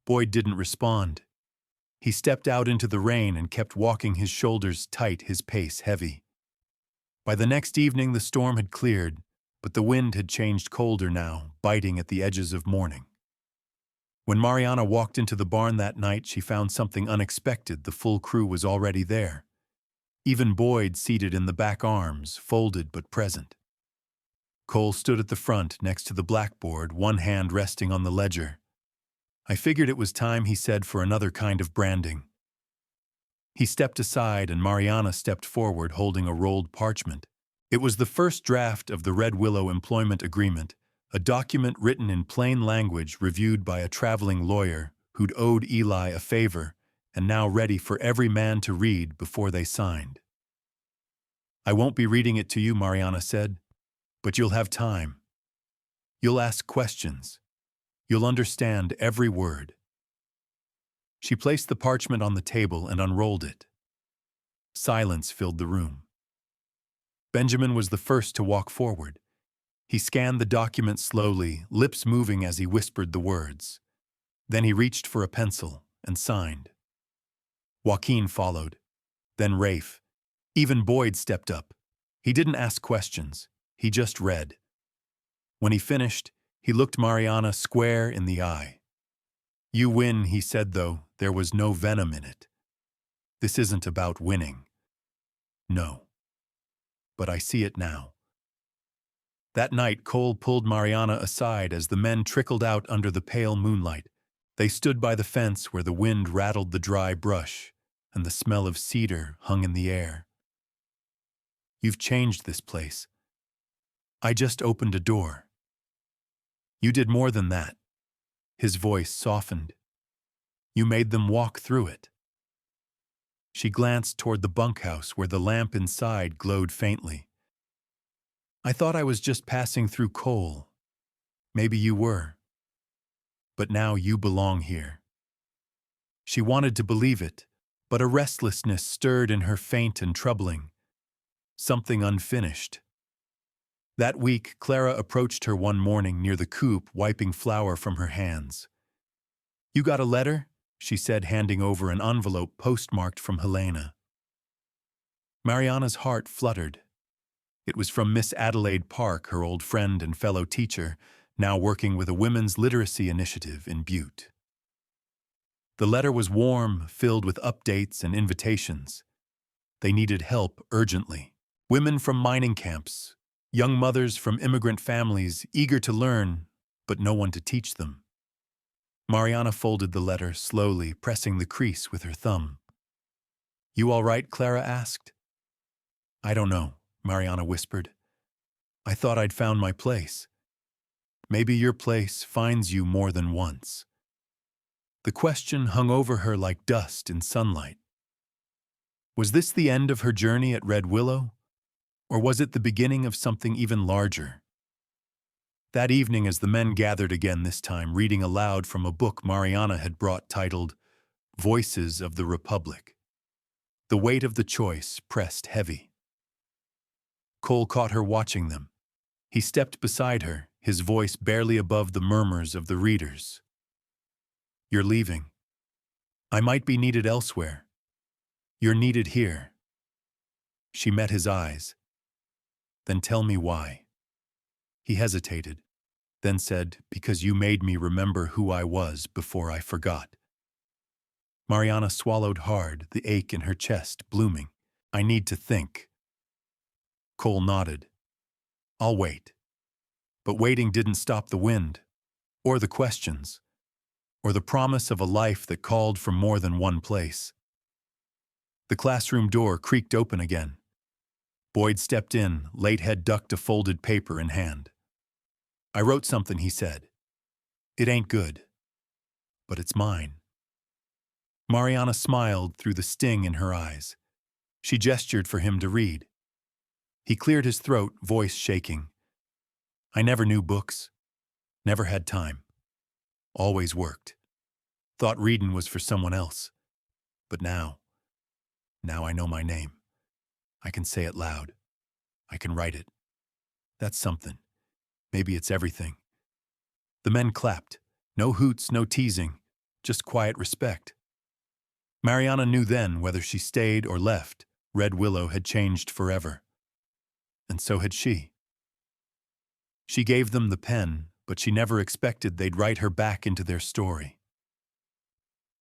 [SPEAKER 1] Boyd didn't respond. He stepped out into the rain and kept walking, his shoulders tight, his pace heavy. By the next evening, the storm had cleared, but the wind had changed colder now, biting at the edges of morning. When Mariana walked into the barn that night, she found something unexpected. The full crew was already there. Even Boyd seated in the back arms, folded but present. Cole stood at the front, next to the blackboard, one hand resting on the ledger. "I figured it was time," he said, "for another kind of branding." He stepped aside and Mariana stepped forward, holding a rolled parchment. It was the first draft of the Red Willow Employment Agreement, a document written in plain language, reviewed by a traveling lawyer who'd owed Eli a favor and now ready for every man to read before they signed. I won't be reading it to you, Mariana said, but you'll have time. You'll ask questions. You'll understand every word. She placed the parchment on the table and unrolled it. Silence filled the room. Benjamin was the first to walk forward. He scanned the document slowly, lips moving as he whispered the words. Then he reached for a pencil and signed. Joaquin followed, then Rafe. Even Boyd stepped up. He didn't ask questions, he just read. When he finished, he looked Mariana square in the eye. You win, he said, though there was no venom in it. This isn't about winning. No. But I see it now. That night, Cole pulled Mariana aside as the men trickled out under the pale moonlight. They stood by the fence where the wind rattled the dry brush, and the smell of cedar hung in the air. You've changed this place. I just opened a door. You did more than that. His voice softened. You made them walk through it. She glanced toward the bunkhouse where the lamp inside glowed faintly. I thought I was just passing through coal. Maybe you were. But now you belong here. She wanted to believe it, but a restlessness stirred in her, faint and troubling. Something unfinished. That week, Clara approached her one morning near the coop, wiping flour from her hands. You got a letter? She said, handing over an envelope postmarked from Helena. Mariana's heart fluttered. It was from Miss Adelaide Park, her old friend and fellow teacher, now working with a women's literacy initiative in Butte. The letter was warm, filled with updates and invitations. They needed help urgently. Women from mining camps, young mothers from immigrant families eager to learn, but no one to teach them. Mariana folded the letter slowly, pressing the crease with her thumb. You all right? Clara asked. I don't know, Mariana whispered. I thought I'd found my place. Maybe your place finds you more than once. The question hung over her like dust in sunlight. Was this the end of her journey at Red Willow? Or was it the beginning of something even larger? That evening, as the men gathered again, this time reading aloud from a book Mariana had brought titled Voices of the Republic, the weight of the choice pressed heavy. Cole caught her watching them. He stepped beside her, his voice barely above the murmurs of the readers. You're leaving. I might be needed elsewhere. You're needed here. She met his eyes. Then tell me why. He hesitated, then said, because you made me remember who I was before I forgot. Mariana swallowed hard, the ache in her chest blooming. I need to think. Cole nodded. I'll wait. But waiting didn't stop the wind, or the questions, or the promise of a life that called from more than one place. The classroom door creaked open again. Boyd stepped in, late head ducked a folded paper in hand. I wrote something, he said. It ain't good, but it's mine. Mariana smiled through the sting in her eyes. She gestured for him to read. He cleared his throat, voice shaking. I never knew books. Never had time. Always worked. Thought readin' was for someone else. But now I know my name. I can say it loud. I can write it. That's something. Maybe it's everything. The men clapped. No hoots, no teasing, just quiet respect. Mariana knew then, whether she stayed or left, Red Willow had changed forever. And so had she. She gave them the pen, but she never expected they'd write her back into their story.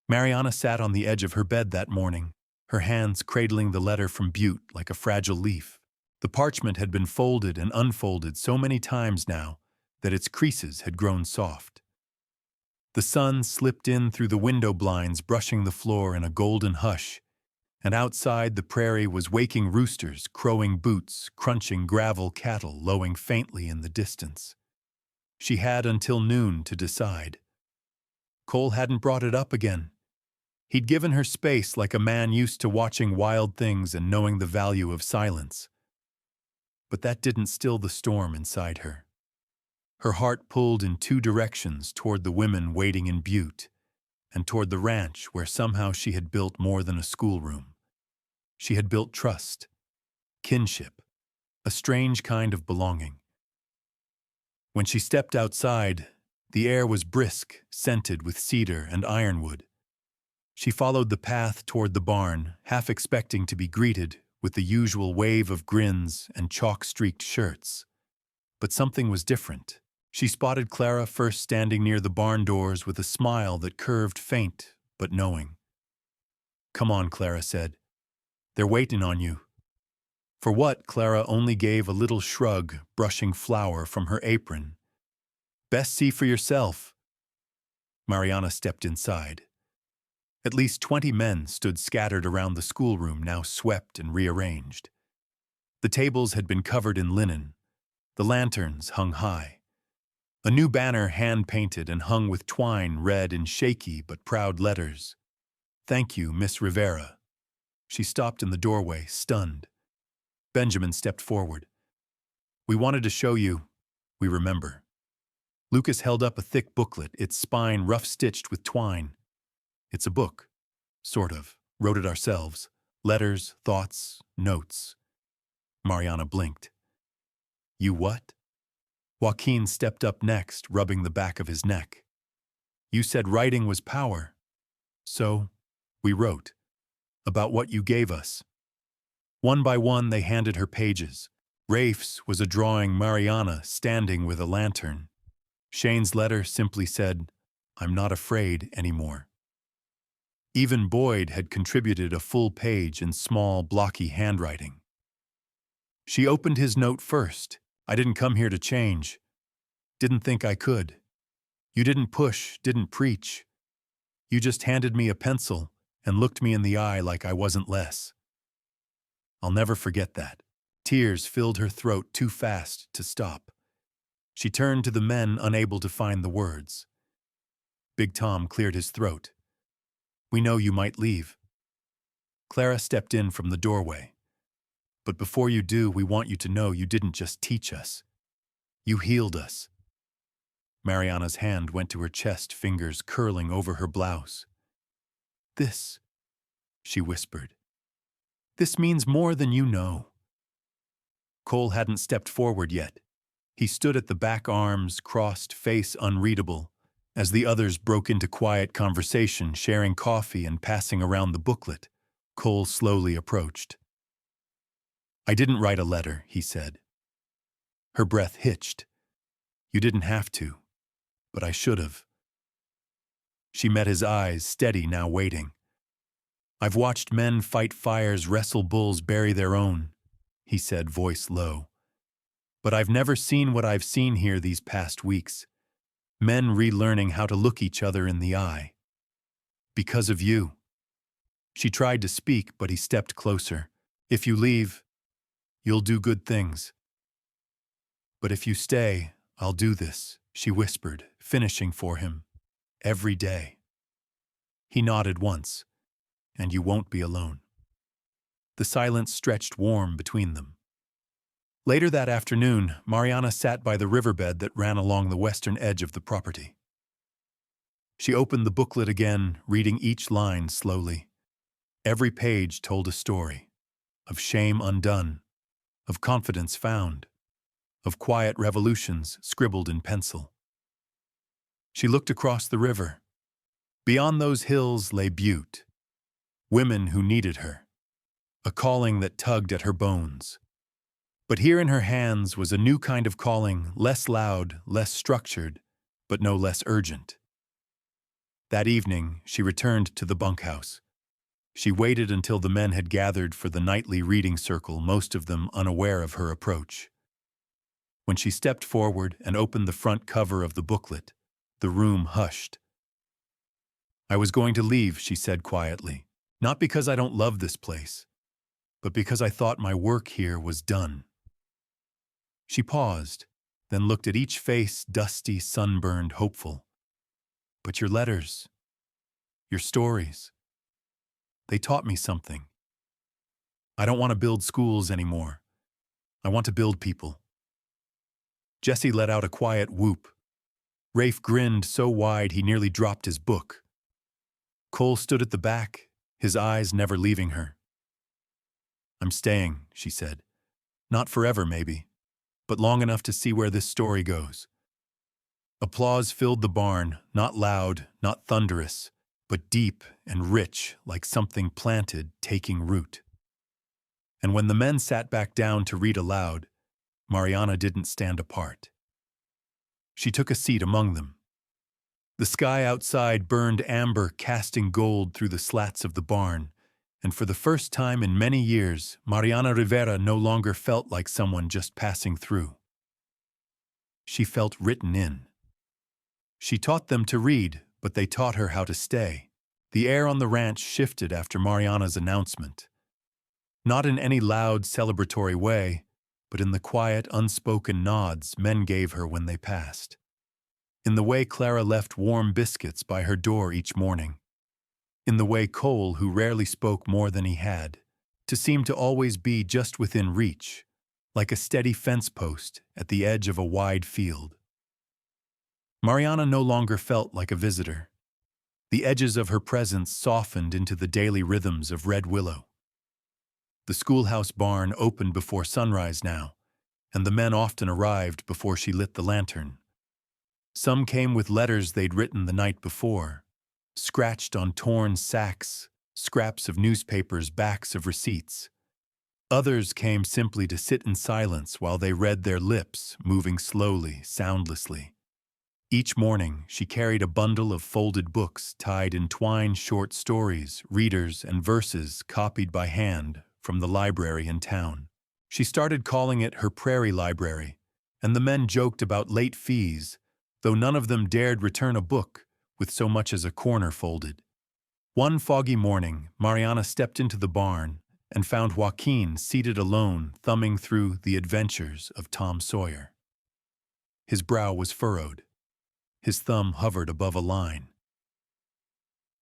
[SPEAKER 1] Mariana sat on the edge of her bed that morning, her hands cradling the letter from Butte like a fragile leaf. The parchment had been folded and unfolded so many times now that its creases had grown soft. The sun slipped in through the window blinds, brushing the floor in a golden hush, and outside the prairie was waking roosters, crowing boots, crunching gravel cattle lowing faintly in the distance. She had until noon to decide. Cole hadn't brought it up again. He'd given her space like a man used to watching wild things and knowing the value of silence. But that didn't still the storm inside her. Her heart pulled in two directions, toward the women waiting in Butte, and toward the ranch where somehow she had built more than a schoolroom. She had built trust, kinship, a strange kind of belonging. When she stepped outside, the air was brisk, scented with cedar and ironwood. She followed the path toward the barn, half expecting to be greeted with the usual wave of grins and chalk-streaked shirts. But something was different. She spotted Clara first standing near the barn doors with a smile that curved faint but knowing. "Come on," Clara said. "They're waiting on you." For what, Clara only gave a little shrug, brushing flour from her apron. "Best see for yourself." Mariana stepped inside. At least 20 men stood scattered around the schoolroom, now swept and rearranged. The tables had been covered in linen. The lanterns hung high. A new banner hand-painted and hung with twine read in shaky but proud letters. "Thank you, Miss Rivera." She stopped in the doorway, stunned. Benjamin stepped forward. "We wanted to show you, we remember." Lucas held up a thick booklet, its spine rough-stitched with twine. "It's a book. Sort of. Wrote it ourselves. Letters, thoughts, notes." Mariana blinked. "You what?" Joaquin stepped up next, rubbing the back of his neck. "You said writing was power. So, we wrote. About what you gave us." One by one, they handed her pages. Rafe's was a drawing Mariana standing with a lantern. Shane's letter simply said, "I'm not afraid anymore." Even Boyd had contributed a full page in small, blocky handwriting. She opened his note first. "I didn't come here to change. Didn't think I could. You didn't push, didn't preach. You just handed me a pencil and looked me in the eye like I wasn't less." I'll never forget that. Tears filled her throat too fast to stop. She turned to the men, unable to find the words. Big Tom cleared his throat. "We know you might leave." Clara stepped in from the doorway. "But before you do, we want you to know you didn't just teach us. You healed us." Mariana's hand went to her chest, fingers curling over her blouse. "This," she whispered. "This means more than you know." Cole hadn't stepped forward yet. He stood at the back, arms crossed, face unreadable, as the others broke into quiet conversation, sharing coffee and passing around the booklet. Cole slowly approached. "I didn't write a letter," he said. Her breath hitched. "You didn't have to, but I should have." She met his eyes, steady, now waiting. "I've watched men fight fires, wrestle bulls, bury their own," he said, voice low. "But I've never seen what I've seen here these past weeks. Men relearning how to look each other in the eye. Because of you." She tried to speak, but he stepped closer. "If you leave, you'll do good things. But if you stay, I'll do this," she whispered, finishing for him. "Every day." He nodded once. "And you won't be alone." The silence stretched warm between them. Later that afternoon, Mariana sat by the riverbed that ran along the western edge of the property. She opened the booklet again, reading each line slowly. Every page told a story. Of shame undone. Of confidence found. Of quiet revolutions scribbled in pencil. She looked across the river. Beyond those hills lay Butte. Women who needed her. A calling that tugged at her bones. But here in her hands was a new kind of calling, less loud, less structured, but no less urgent. That evening, she returned to the bunkhouse. She waited until the men had gathered for the nightly reading circle, most of them unaware of her approach. When she stepped forward and opened the front cover of the booklet, the room hushed. "I was going to leave," she said quietly, "not because I don't love this place, but because I thought my work here was done." She paused, then looked at each face, dusty, sunburned, hopeful. "But your letters, your stories, they taught me something. I don't want to build schools anymore. I want to build people. Jesse let out a quiet whoop. Rafe grinned so wide he nearly dropped his book. Cole stood at the back, his eyes never leaving her. I'm staying, she said. Not forever, maybe, but long enough to see where this story goes. Applause filled the barn, not loud, not thunderous, but deep and rich like something planted taking root. And when the men sat back down to read aloud, Mariana didn't stand apart. She took a seat among them. The sky outside burned amber, casting gold through the slats of the barn, and for the first time in many years, Mariana Rivera no longer felt like someone just passing through. She felt written in. She taught them to read, but they taught her how to stay. The air on the ranch shifted after Mariana's announcement. Not in any loud, celebratory way, but in the quiet, unspoken nods men gave her when they passed. In the way Clara left warm biscuits by her door each morning. In the way Cole, who rarely spoke more than he had, to seem to always be just within reach, like a steady fence post at the edge of a wide field. Mariana no longer felt like a visitor. The edges of her presence softened into the daily rhythms of Red Willow. The schoolhouse barn opened before sunrise now, and the men often arrived before she lit the lantern. Some came with letters they'd written the night before, scratched on torn sacks, scraps of newspapers, backs of receipts. Others came simply to sit in silence while they read, their lips moving slowly, soundlessly. Each morning, she carried a bundle of folded books tied in twine, short stories, readers, and verses copied by hand from the library in town. She started calling it her prairie library, and the men joked about late fees, though none of them dared return a book with so much as a corner folded. One foggy morning, Mariana stepped into the barn and found Joaquin seated alone, thumbing through The Adventures of Tom Sawyer. His brow was furrowed. His thumb hovered above a line.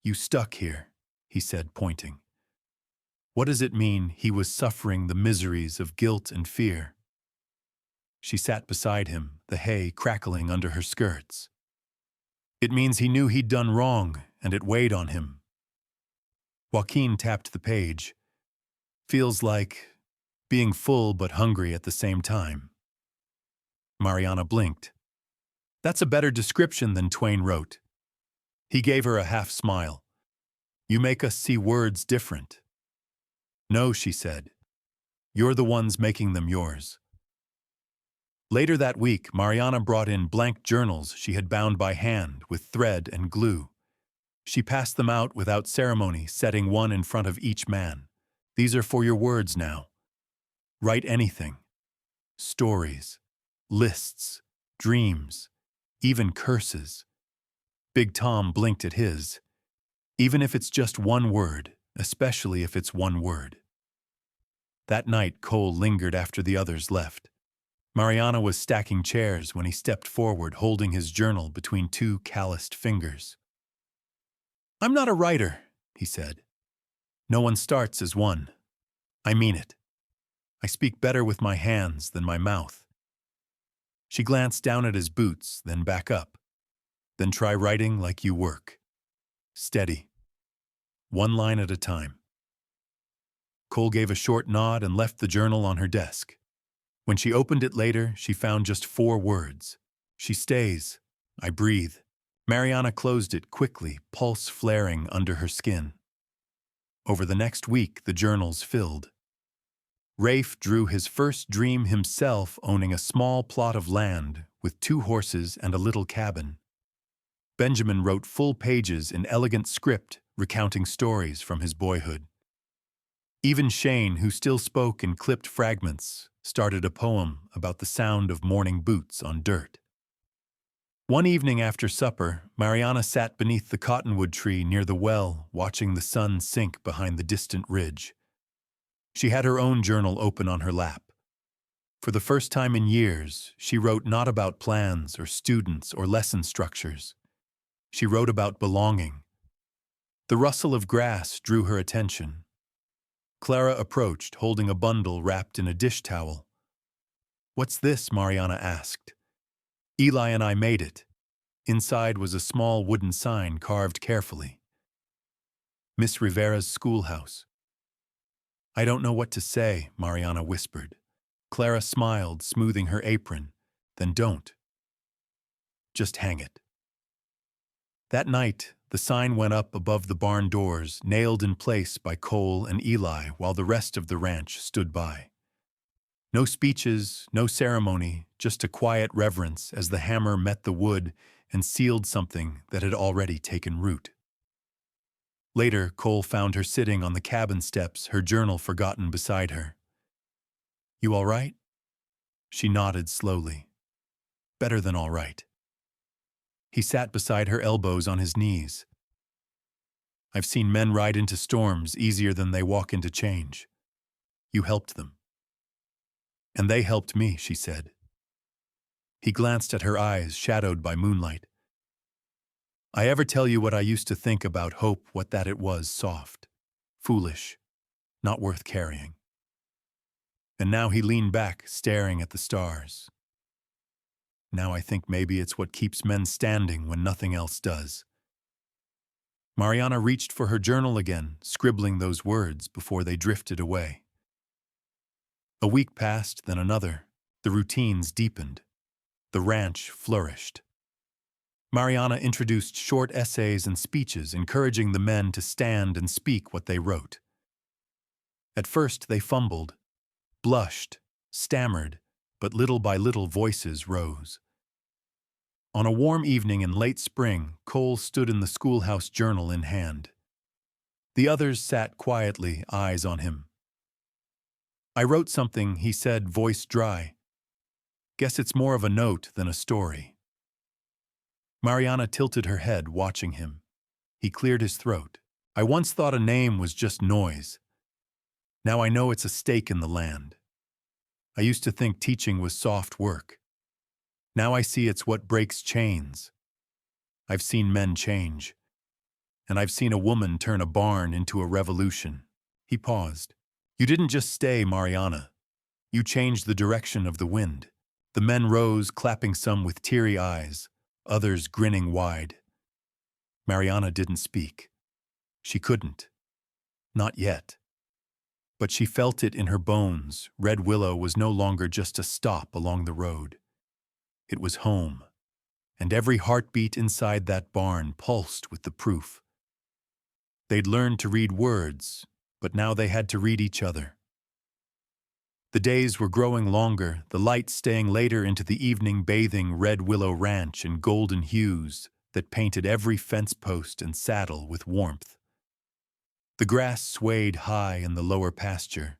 [SPEAKER 1] "You stuck here," he said, pointing. What does it mean he was suffering the miseries of guilt and fear? She sat beside him, the hay crackling under her skirts. It means he knew he'd done wrong, and it weighed on him. Joaquin tapped the page. Feels like being full but hungry at the same time. Mariana blinked. That's a better description than Twain wrote. He gave her a half smile. You make us see words different. No, she said. You're the ones making them yours. Later that week, Mariana brought in blank journals she had bound by hand with thread and glue. She passed them out without ceremony, setting one in front of each man. These are for your words now. Write anything. Stories, lists, dreams, even curses. Big Tom blinked at his. Even if it's just one word, especially if it's one word. That night, Cole lingered after the others left. Mariana was stacking chairs when he stepped forward, holding his journal between two calloused fingers. I'm not a writer, he said. No one starts as one. I mean it. I speak better with my hands than my mouth. She glanced down at his boots, then back up. Then try writing like you work. Steady. One line at a time. Cole gave a short nod and left the journal on her desk. When she opened it later, she found just 4 words. She stays. I breathe. Mariana closed it quickly, pulse flaring under her skin. Over the next week, the journals filled. Rafe drew his first dream himself, owning a small plot of land with 2 horses and a little cabin. Benjamin wrote full pages in elegant script, recounting stories from his boyhood. Even Shane, who still spoke in clipped fragments, started a poem about the sound of morning boots on dirt. One evening after supper, Mariana sat beneath the cottonwood tree near the well, watching the sun sink behind the distant ridge. She had her own journal open on her lap. For the first time in years, she wrote not about plans or students or lesson structures. She wrote about belonging. The rustle of grass drew her attention. Clara approached, holding a bundle wrapped in a dish towel. "What's this?" Mariana asked. "Eli and I made it." Inside was a small wooden sign carved carefully. "Miss Rivera's schoolhouse." "I don't know what to say," Mariana whispered. Clara smiled, smoothing her apron. "Then don't. Just hang it." That night, the sign went up above the barn doors, nailed in place by Cole and Eli while the rest of the ranch stood by. No speeches, no ceremony, just a quiet reverence as the hammer met the wood and sealed something that had already taken root. Later, Cole found her sitting on the cabin steps, her journal forgotten beside her. "You all right?" She nodded slowly. "Better than all right." He sat beside her, elbows on his knees. "I've seen men ride into storms easier than they walk into change. You helped them." "And they helped me," she said. He glanced at her eyes, shadowed by moonlight. "I ever tell you what I used to think about hope, what that it was, soft, foolish, not worth carrying?" And now he leaned back, staring at the stars. "Now I think maybe it's what keeps men standing when nothing else does." Mariana reached for her journal again, scribbling those words before they drifted away. A week passed, then another. The routines deepened. The ranch flourished. Mariana introduced short essays and speeches, encouraging the men to stand and speak what they wrote. At first they fumbled, blushed, stammered, but little by little voices rose. On a warm evening in late spring, Cole stood in the schoolhouse, journal in hand. The others sat quietly, eyes on him. "I wrote something," he said, voice dry. "Guess it's more of a note than a story." Mariana tilted her head, watching him. He cleared his throat. "I once thought a name was just noise. Now I know it's a stake in the land. I used to think teaching was soft work. Now I see it's what breaks chains. I've seen men change. And I've seen a woman turn a barn into a revolution." He paused. "You didn't just stay, Mariana. You changed the direction of the wind." The men rose, clapping, some with teary eyes, others grinning wide. Mariana didn't speak. She couldn't. Not yet. But she felt it in her bones. Red Willow was no longer just a stop along the road. It was home, and every heartbeat inside that barn pulsed with the proof. They'd learned to read words, but now they had to read each other. The days were growing longer, the light staying later into the evening, bathing Red Willow Ranch in golden hues that painted every fence post and saddle with warmth. The grass swayed high in the lower pasture.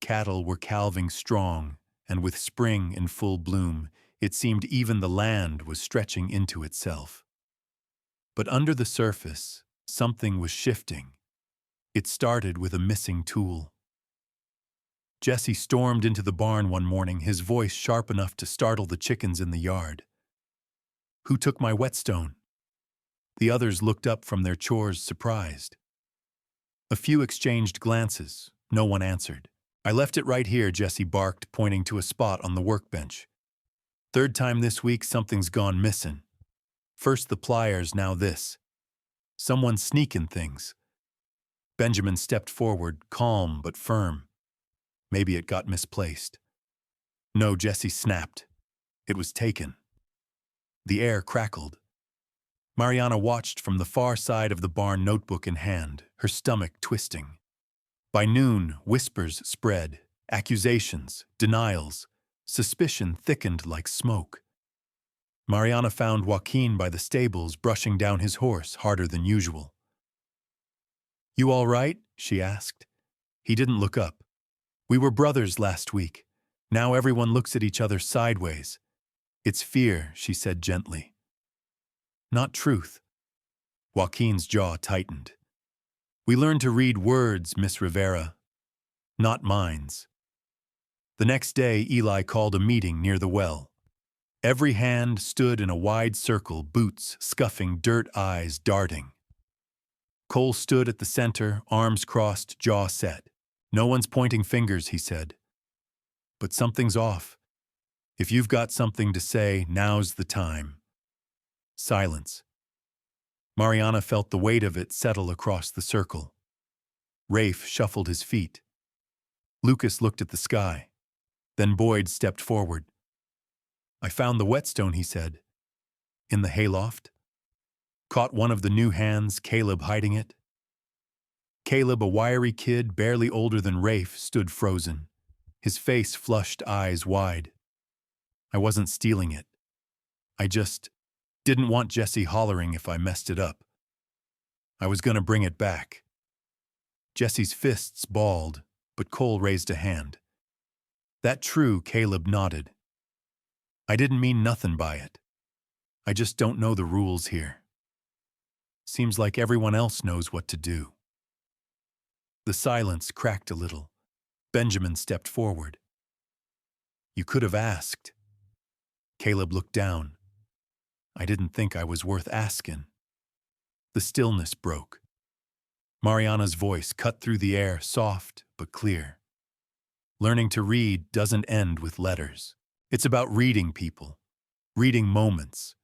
[SPEAKER 1] Cattle were calving strong, and with spring in full bloom, it seemed even the land was stretching into itself. But under the surface, something was shifting. It started with a missing tool. Jesse stormed into the barn one morning, his voice sharp enough to startle the chickens in the yard. "Who took my whetstone?" The others looked up from their chores, surprised. A few exchanged glances. No one answered. "I left it right here," Jesse barked, pointing to a spot on the workbench. "Third time this week something's gone missing. First the pliers, now this. Someone's sneaking things." Benjamin stepped forward, calm but firm. "Maybe it got misplaced." "No," Jesse snapped. "It was taken." The air crackled. Mariana watched from the far side of the barn, notebook in hand, her stomach twisting. By noon, whispers spread, accusations, denials, suspicion thickened like smoke. Mariana found Joaquin by the stables, brushing down his horse harder than usual. "You all right?" she asked. He didn't look up. "We were brothers last week. Now everyone looks at each other sideways." "It's fear," she said gently. "Not truth." Joaquin's jaw tightened. "We learned to read words, Miss Rivera, not minds." The next day, Eli called a meeting near the well. Every hand stood in a wide circle, boots scuffing, dirt, eyes darting. Cole stood at the center, arms crossed, jaw set. "No one's pointing fingers," he said. "But something's off. If you've got something to say, now's the time. Silence. Mariana felt the weight of it settle across the circle. Rafe shuffled his feet. Lucas looked at the sky. Then Boyd stepped forward. I found the whetstone, he said. In the hayloft. Caught one of the new hands, Caleb hiding it. Caleb, a wiry kid barely older than Rafe, stood frozen, his face flushed, eyes wide. I wasn't stealing it. I just didn't want Jesse hollering if I messed it up. I was going to bring it back. Jesse's fists balled, but Cole raised a hand. That true, Caleb nodded. I didn't mean nothing by it. I just don't know the rules here. Seems like everyone else knows what to do. The silence cracked a little. Benjamin stepped forward. You could have asked. Caleb looked down. I didn't think I was worth asking. The stillness broke. Mariana's voice cut through the air, soft but clear. Learning to read doesn't end with letters. It's about reading people, reading moments,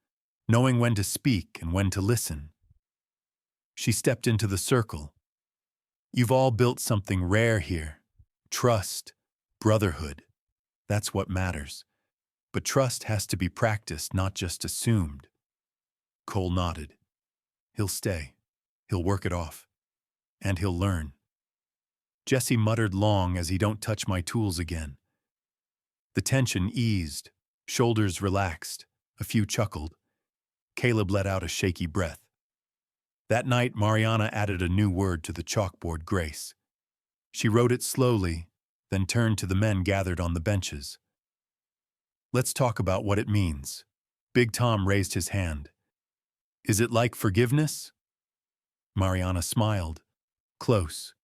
[SPEAKER 1] knowing when to speak and when to listen. She stepped into the circle. You've all built something rare here. Trust, brotherhood. That's what matters. But trust has to be practiced, not just assumed. Cole nodded. He'll stay. He'll work it off. And he'll learn. Jesse muttered long as he don't touch my tools again. The tension eased. Shoulders relaxed. A few chuckled. Caleb let out a shaky breath. That night, Mariana added a new word to the chalkboard, grace. She wrote it slowly, then turned to the men gathered on the benches. Let's talk about what it means. Big Tom raised his hand. Is it like forgiveness? Mariana smiled. Close.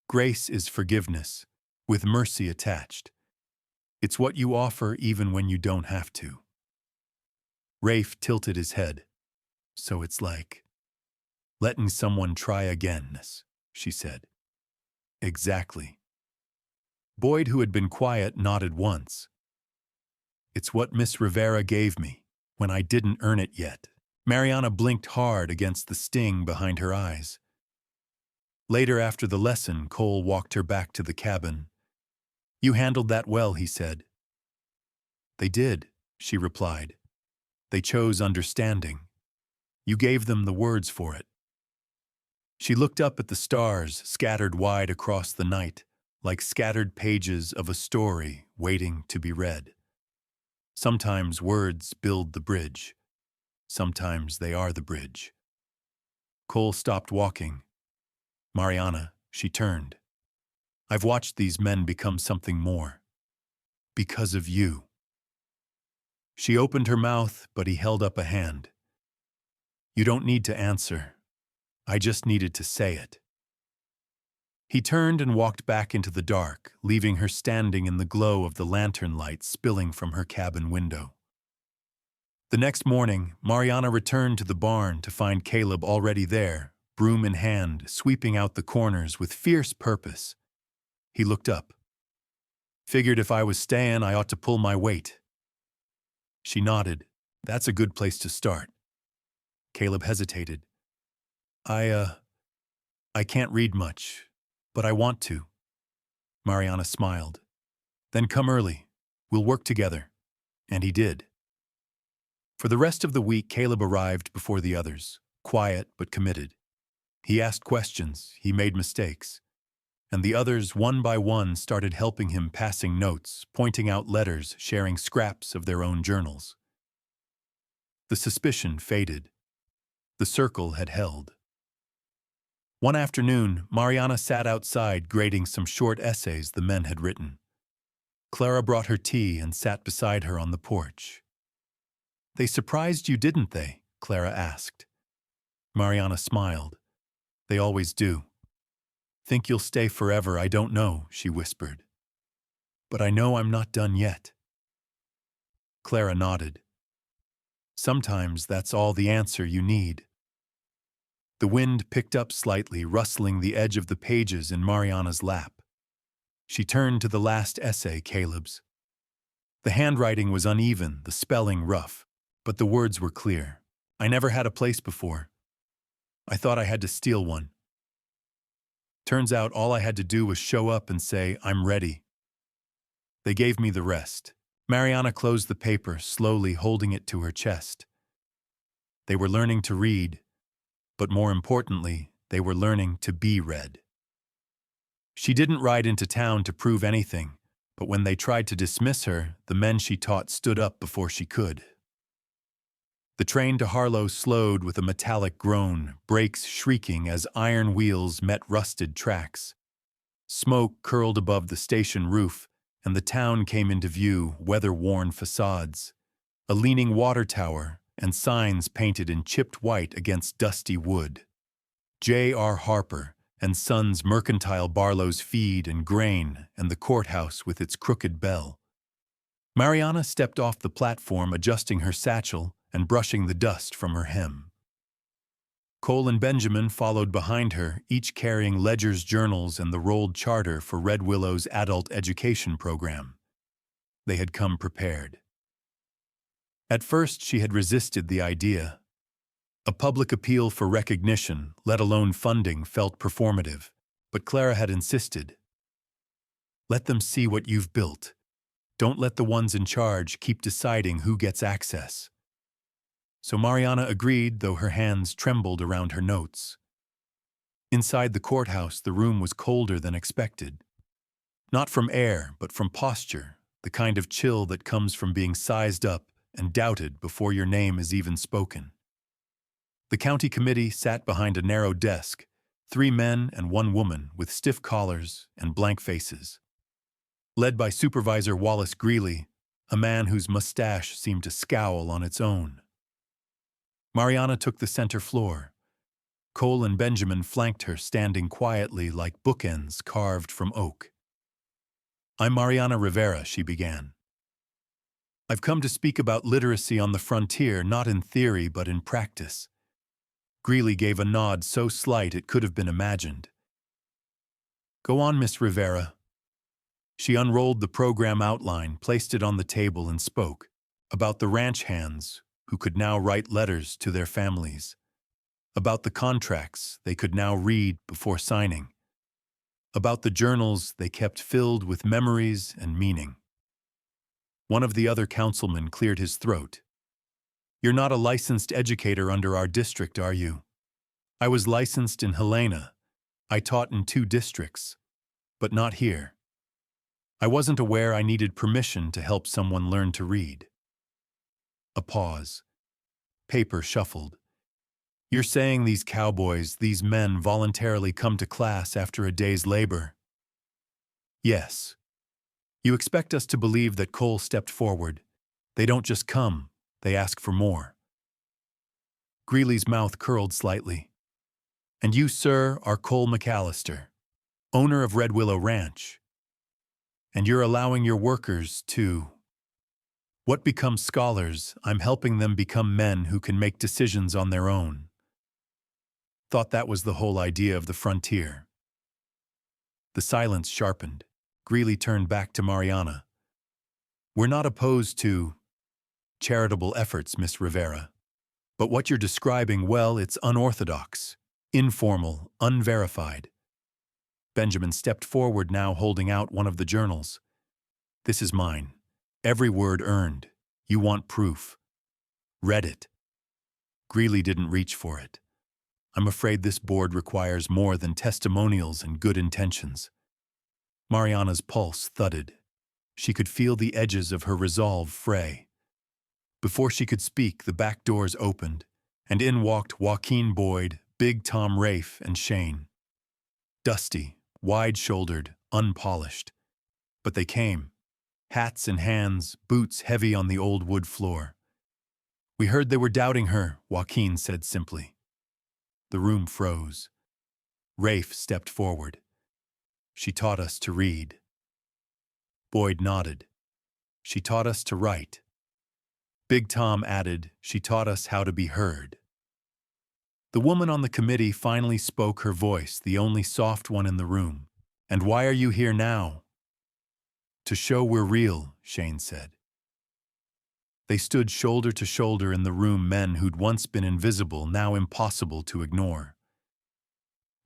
[SPEAKER 1] Grace is forgiveness, with mercy attached. It's what you offer even when you don't have to. Rafe tilted his head. So it's like letting someone try again, she said. Exactly. Boyd, who had been quiet, nodded once. It's what Miss Rivera gave me, when I didn't earn it yet. Mariana blinked hard against the sting behind her eyes. Later after the lesson, Cole walked her back to the cabin. You handled that well, he said. They did, she replied. They chose understanding. You gave them the words for it. She looked up at the stars scattered wide across the night, like scattered pages of a story waiting to be read. Sometimes words build the bridge. Sometimes they are the bridge. Cole stopped walking. Mariana, she turned. I've watched these men become something more. Because of you. She opened her mouth, but he held up a hand. You don't need to answer. I just needed to say it. He turned and walked back into the dark, leaving her standing in the glow of the lantern light spilling from her cabin window. The next morning, Mariana returned to the barn to find Caleb already there, broom in hand, sweeping out the corners with fierce purpose. He looked up. Figured if I was staying, I ought to pull my weight. She nodded. That's a good place to start. Caleb hesitated. I can't read much, but I want to. Mariana smiled. Then come early. We'll work together. And he did. For the rest of the week, Caleb arrived before the others, quiet but committed. He asked questions, he made mistakes. And the others, one by one, started helping him, passing notes, pointing out letters, sharing scraps of their own journals. The suspicion faded. The circle had held. One afternoon, Mariana sat outside grading some short essays the men had written. Clara brought her tea and sat beside her on the porch. They surprised you, didn't they? Clara asked. Mariana smiled. They always do. Think you'll stay forever, I don't know, she whispered. But I know I'm not done yet. Clara nodded. Sometimes that's all the answer you need. The wind picked up slightly, rustling the edge of the pages in Mariana's lap. She turned to the last essay, Caleb's. The handwriting was uneven, the spelling rough, but the words were clear. I never had a place before. I thought I had to steal one. Turns out all I had to do was show up and say, I'm ready. They gave me the rest. Mariana closed the paper, slowly holding it to her chest. They were learning to read, but more importantly, they were learning to be read. She didn't ride into town to prove anything, but when they tried to dismiss her, the men she taught stood up before she could. The train to Harlow slowed with a metallic groan, brakes shrieking as iron wheels met rusted tracks. Smoke curled above the station roof, and the town came into view, weather-worn facades, a leaning water tower, and signs painted in chipped white against dusty wood. J.R. Harper and Sons Mercantile Barlow's Feed and Grain, and the courthouse with its crooked bell. Mariana stepped off the platform, adjusting her satchel and brushing the dust from her hem. Cole and Benjamin followed behind her, each carrying ledgers, journals, and the rolled charter for Red Willow's adult education program. They had come prepared. At first, she had resisted the idea. A public appeal for recognition, let alone funding, felt performative, but Clara had insisted. Let them see what you've built. Don't let the ones in charge keep deciding who gets access. So Mariana agreed, though her hands trembled around her notes. Inside the courthouse, the room was colder than expected. Not from air, but from posture, the kind of chill that comes from being sized up and doubted before your name is even spoken. The county committee sat behind a narrow desk, 3 men and 1 woman with stiff collars and blank faces. Led by Supervisor Wallace Greeley, a man whose mustache seemed to scowl on its own. Mariana took the center floor. Cole and Benjamin flanked her, standing quietly like bookends carved from oak. I'm Mariana Rivera, she began. I've come to speak about literacy on the frontier, not in theory but in practice. Greeley gave a nod so slight it could have been imagined. Go on, Miss Rivera. She unrolled the program outline, placed it on the table, and spoke about the ranch hands who could now write letters to their families, about the contracts they could now read before signing, about the journals they kept filled with memories and meaning. One of the other councilmen cleared his throat. You're not a licensed educator under our district, are you? I was licensed in Helena. I taught in 2 districts, but not here. I wasn't aware I needed permission to help someone learn to read. A pause. Paper shuffled. You're saying these cowboys, these men voluntarily come to class after a day's labor? Yes. You expect us to believe that Cole stepped forward. They don't just come, they ask for more. Greeley's mouth curled slightly. And you, sir, are Cole McAllister, owner of Red Willow Ranch. And you're allowing your workers to... What becomes scholars, I'm helping them become men who can make decisions on their own. Thought that was the whole idea of the frontier. The silence sharpened. Greeley turned back to Mariana. We're not opposed to charitable efforts, Miss Rivera. But what you're describing, well, it's unorthodox, informal, unverified. Benjamin stepped forward, now holding out one of the journals. This is mine. Every word earned. You want proof. Read it. Greeley didn't reach for it. I'm afraid this board requires more than testimonials and good intentions. Mariana's pulse thudded. She could feel the edges of her resolve fray. Before she could speak, the back doors opened, and in walked Joaquin Boyd, Big Tom Rafe, and Shane. Dusty, wide-shouldered, unpolished. But they came. Hats in hands, boots heavy on the old wood floor. We heard they were doubting her, Joaquin said simply. The room froze. Rafe stepped forward. She taught us to read. Boyd nodded. She taught us to write. Big Tom added, she taught us how to be heard. The woman on the committee finally spoke, her voice the only soft one in the room. And why are you here now? To show we're real, Shane said. They stood shoulder to shoulder in the room, men who'd once been invisible, now impossible to ignore.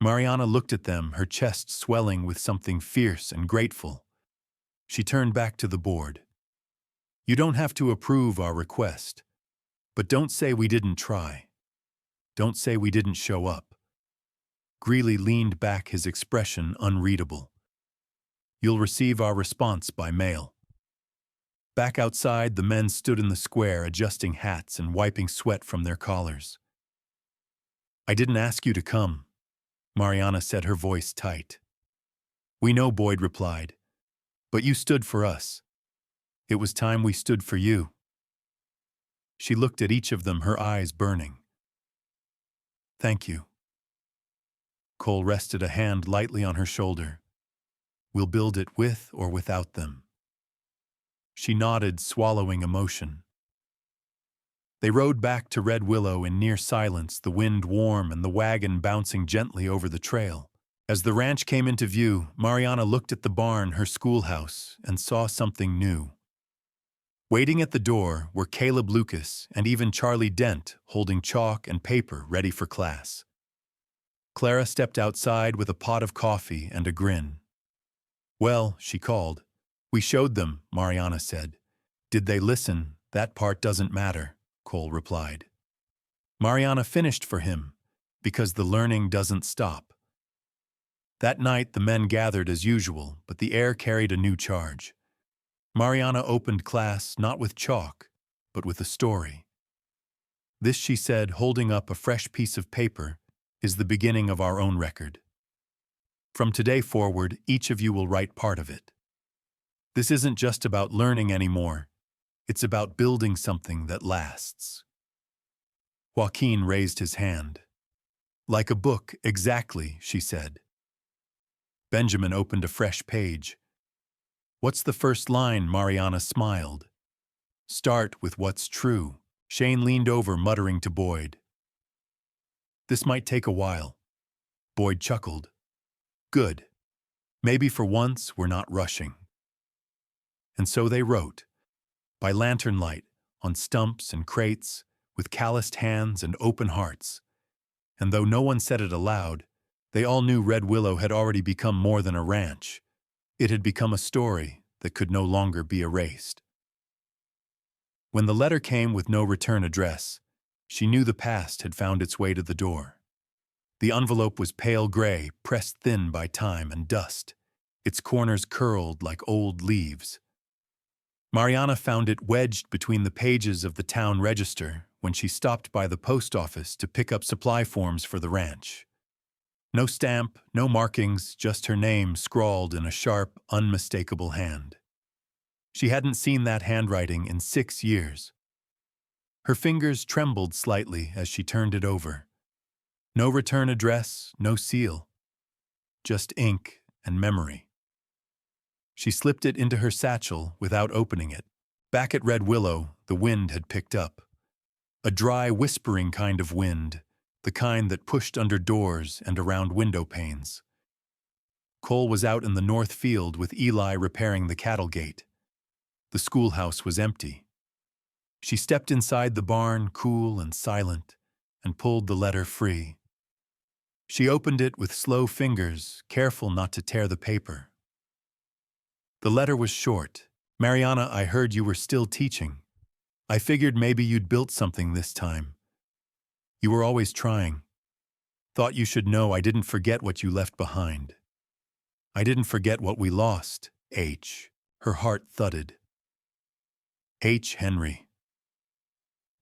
[SPEAKER 1] Mariana looked at them, her chest swelling with something fierce and grateful. She turned back to the board. You don't have to approve our request, but don't say we didn't try. Don't say we didn't show up. Greeley leaned back, his expression unreadable. You'll receive our response by mail. Back outside, the men stood in the square, adjusting hats and wiping sweat from their collars. I didn't ask you to come, Mariana said, her voice tight. We know, Boyd replied, but you stood for us. It was time we stood for you. She looked at each of them, her eyes burning. Thank you. Cole rested a hand lightly on her shoulder. We'll build it with or without them. She nodded, swallowing emotion. They rode back to Red Willow in near silence, the wind warm and the wagon bouncing gently over the trail. As the ranch came into view, Mariana looked at the barn, her schoolhouse, and saw something new. Waiting at the door were Caleb Lucas and even Charlie Dent, holding chalk and paper ready for class. Clara stepped outside with a pot of coffee and a grin. Well, she called. We showed them, Mariana said. Did they listen? That part doesn't matter, Cole replied. Mariana finished for him, because the learning doesn't stop. That night the men gathered as usual, but the air carried a new charge. Mariana opened class not with chalk, but with a story. This, she said, holding up a fresh piece of paper, is the beginning of our own record. From today forward, each of you will write part of it. This isn't just about learning anymore. It's about building something that lasts. Joaquin raised his hand. Like a book, exactly, she said. Benjamin opened a fresh page. What's the first line? Mariana smiled. Start with what's true. Shane leaned over, muttering to Boyd. This might take a while. Boyd chuckled. Good. Maybe for once we're not rushing. And so they wrote, by lantern light, on stumps and crates, with calloused hands and open hearts. And though no one said it aloud, they all knew Red Willow had already become more than a ranch. It had become a story that could no longer be erased. When the letter came with no return address, she knew the past had found its way to the door. The envelope was pale gray, pressed thin by time and dust, its corners curled like old leaves. Mariana found it wedged between the pages of the town register when she stopped by the post office to pick up supply forms for the ranch. No stamp, no markings, just her name scrawled in a sharp, unmistakable hand. She hadn't seen that handwriting in 6 years. Her fingers trembled slightly as she turned it over. No return address, no seal. Just ink and memory. She slipped it into her satchel without opening it. Back at Red Willow, the wind had picked up. A dry, whispering kind of wind, the kind that pushed under doors and around window panes. Cole was out in the north field with Eli repairing the cattle gate. The schoolhouse was empty. She stepped inside the barn, cool and silent, and pulled the letter free. She opened it with slow fingers, careful not to tear the paper. The letter was short. Mariana, I heard you were still teaching. I figured maybe you'd built something this time. You were always trying. Thought you should know I didn't forget what you left behind. I didn't forget what we lost, H. Her heart thudded. H. Henry.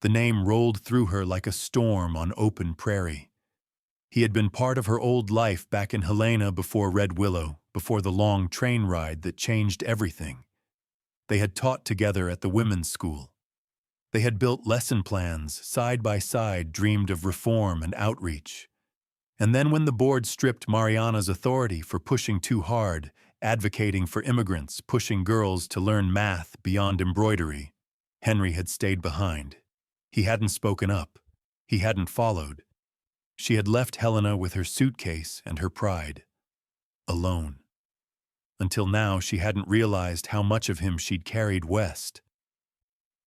[SPEAKER 1] The name rolled through her like a storm on open prairie. He had been part of her old life back in Helena before Red Willow, before the long train ride that changed everything. They had taught together at the women's school. They had built lesson plans, side by side, dreamed of reform and outreach. And then when the board stripped Mariana's authority for pushing too hard, advocating for immigrants, pushing girls to learn math beyond embroidery, Henry had stayed behind. He hadn't spoken up. He hadn't followed. She had left Helena with her suitcase and her pride. Alone. Until now, she hadn't realized how much of him she'd carried west.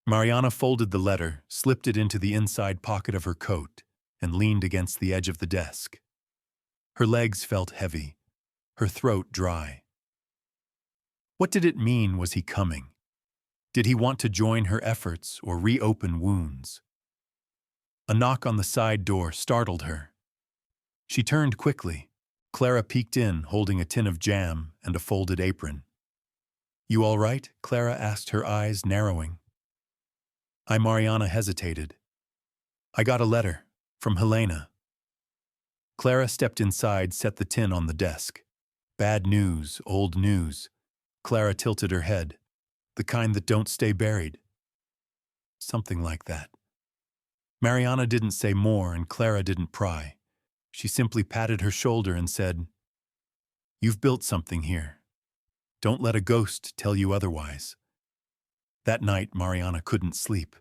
[SPEAKER 1] Mariana folded the letter, slipped it into the inside pocket of her coat, and leaned against the edge of the desk. Her legs felt heavy, her throat dry. What did it mean? Was he coming? Did he want to join her efforts or reopen wounds? A knock on the side door startled her. She turned quickly. Clara peeked in, holding a tin of jam and a folded apron. "You all right?" Clara asked, her eyes narrowing. Mariana hesitated. "I got a letter from Helena." Clara stepped inside, set the tin on the desk. "Bad news, old news." Clara tilted her head. "The kind that don't stay buried." Something like that. Mariana didn't say more, and Clara didn't pry. She simply patted her shoulder and said, "You've built something here. Don't let a ghost tell you otherwise." That night, Mariana couldn't sleep.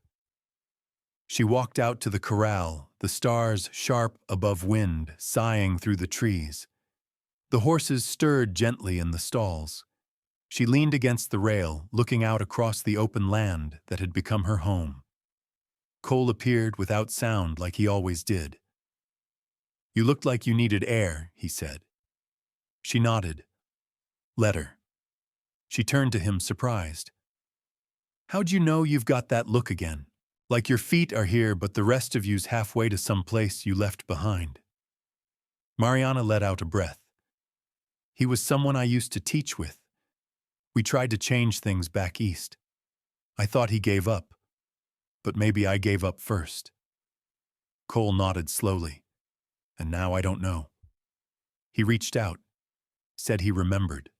[SPEAKER 1] She walked out to the corral, the stars sharp above wind, sighing through the trees. The horses stirred gently in the stalls. She leaned against the rail, looking out across the open land that had become her home. Cole appeared without sound, like he always did. "You looked like you needed air," he said. She nodded. "Letter." She turned to him, surprised. "How'd you know you've got that look again? Like your feet are here, but the rest of you's halfway to some place you left behind." Mariana let out a breath. "He was someone I used to teach with. We tried to change things back east. I thought he gave up, but maybe I gave up first." Cole nodded slowly. "And now I don't know." He reached out, said he remembered.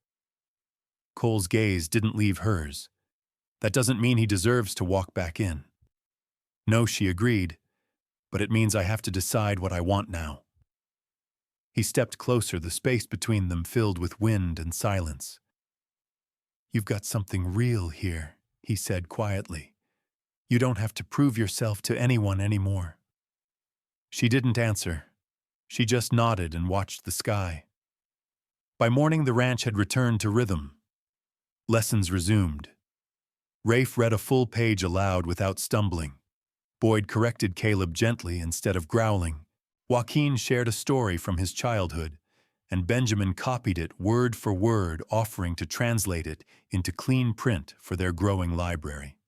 [SPEAKER 1] Cole's gaze didn't leave hers. "That doesn't mean he deserves to walk back in." "No," she agreed, "but it means I have to decide what I want now." He stepped closer, the space between them filled with wind and silence. "You've got something real here," he said quietly. "You don't have to prove yourself to anyone anymore." She didn't answer. She just nodded and watched the sky. By morning, the ranch had returned to rhythm. Lessons resumed. Rafe read a full page aloud without stumbling. Boyd corrected Caleb gently instead of growling. Joaquin shared a story from his childhood, and Benjamin copied it word for word, offering to translate it into clean print for their growing library.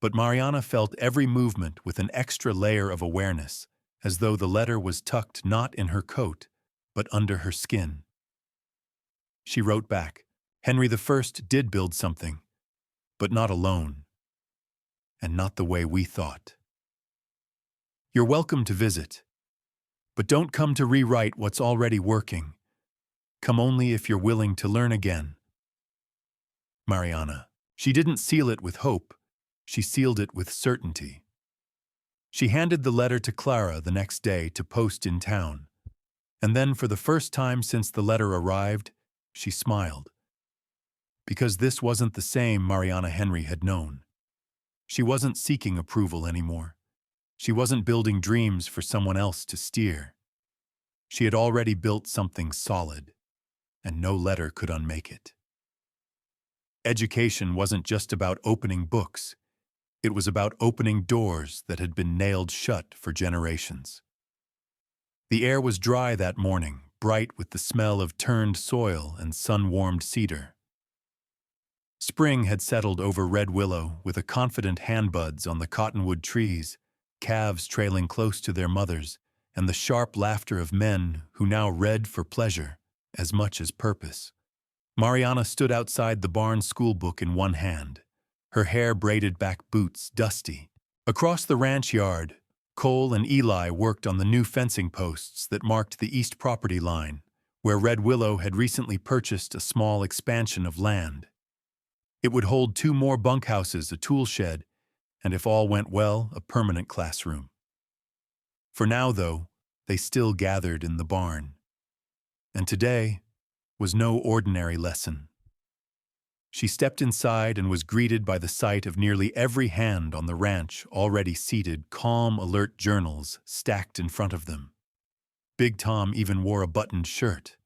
[SPEAKER 1] But Mariana felt every movement with an extra layer of awareness, as though the letter was tucked not in her coat, but under her skin. She wrote back, "Henry I did build something, but not alone, and not the way we thought. You're welcome to visit, but don't come to rewrite what's already working. Come only if you're willing to learn again. Mariana." She didn't seal it with hope, she sealed it with certainty. She handed the letter to Clara the next day to post in town. And then, for the first time since the letter arrived, she smiled. Because this wasn't the same Mariana Henry had known. She wasn't seeking approval anymore. She wasn't building dreams for someone else to steer. She had already built something solid, and no letter could unmake it. Education wasn't just about opening books. It was about opening doors that had been nailed shut for generations. The air was dry that morning, bright with the smell of turned soil and sun-warmed cedar. Spring had settled over Red Willow with a confident handbuds on the cottonwood trees, calves trailing close to their mothers, and the sharp laughter of men who now read for pleasure as much as purpose. Mariana stood outside the barn schoolbook in one hand, her hair braided back boots dusty. Across the ranch yard, Cole and Eli worked on the new fencing posts that marked the east property line, where Red Willow had recently purchased a small expansion of land. It would hold 2 more bunkhouses, a tool shed, and if all went well, a permanent classroom. For now, though, they still gathered in the barn. And today was no ordinary lesson. She stepped inside and was greeted by the sight of nearly every hand on the ranch already seated, calm, alert journals stacked in front of them. Big Tom even wore a buttoned shirt.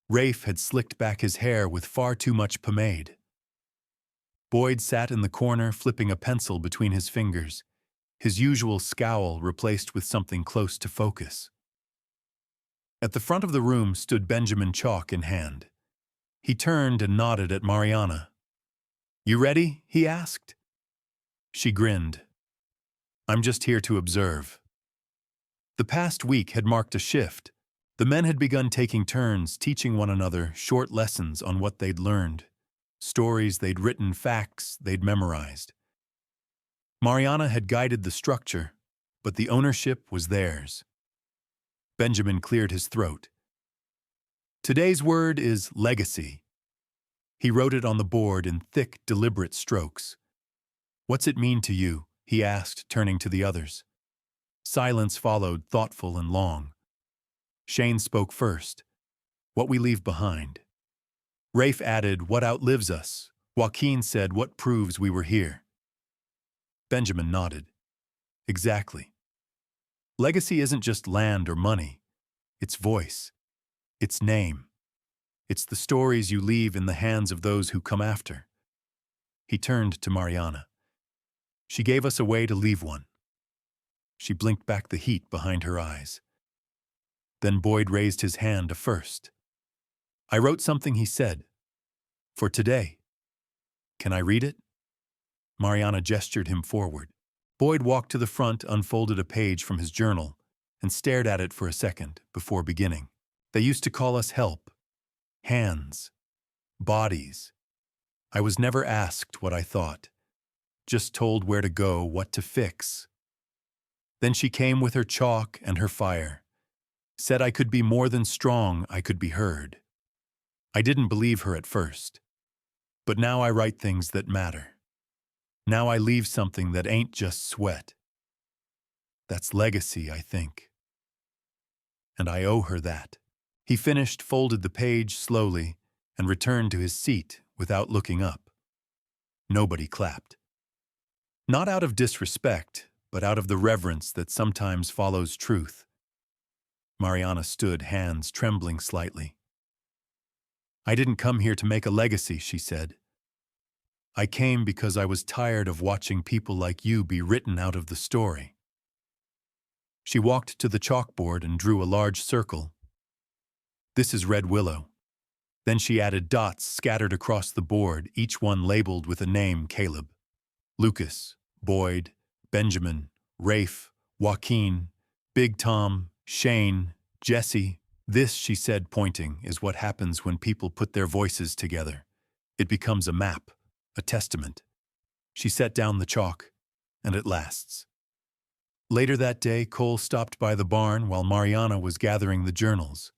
[SPEAKER 1] Rafe had slicked back his hair with far too much pomade. Boyd sat in the corner, flipping a pencil between his fingers, his usual scowl replaced with something close to focus. At the front of the room stood Benjamin, chalk in hand. He turned and nodded at Mariana. "You ready?" he asked. She grinned. "I'm just here to observe." The past week had marked a shift. The men had begun taking turns, teaching one another short lessons on what they'd learned, stories they'd written, facts they'd memorized. Mariana had guided the structure, but the ownership was theirs. Benjamin cleared his throat. "Today's word is legacy." He wrote it on the board in thick, deliberate strokes. "What's it mean to you?" he asked, turning to the others. Silence followed, thoughtful and long. Shane spoke first. "What we leave behind." Rafe added, "What outlives us." Joaquin said, "What proves we were here." Benjamin nodded. "Exactly. Legacy isn't just land or money. It's voice. It's name. It's the stories you leave in the hands of those who come after." He turned to Mariana. "She gave us a way to leave one." She blinked back the heat behind her eyes. Then Boyd raised his hand first. "I wrote something," he said. "For today. Can I read it?" Mariana gestured him forward. Boyd walked to the front, unfolded a page from his journal, and stared at it for a second before beginning. "They used to call us help. Hands. Bodies. I was never asked what I thought. Just told where to go, what to fix. Then she came with her chalk and her fire. Said I could be more than strong, I could be heard. I didn't believe her at first. But now I write things that matter. Now I leave something that ain't just sweat. That's legacy, I think. And I owe her that." He finished, folded the page slowly, and returned to his seat without looking up. Nobody clapped. Not out of disrespect, but out of the reverence that sometimes follows truth. Mariana stood, hands trembling slightly. "I didn't come here to make a legacy," she said. "I came because I was tired of watching people like you be written out of the story." She walked to the chalkboard and drew a large circle. "This is Red Willow." Then she added dots scattered across the board, each one labeled with a name: Caleb, Lucas, Boyd, Benjamin, Rafe, Joaquin, Big Tom, Shane, Jesse. "This," she said, pointing, "is what happens when people put their voices together. It becomes a map, a testament." She set down the chalk, and it lasts. Later that day, Cole stopped by the barn while Mariana was gathering the journals.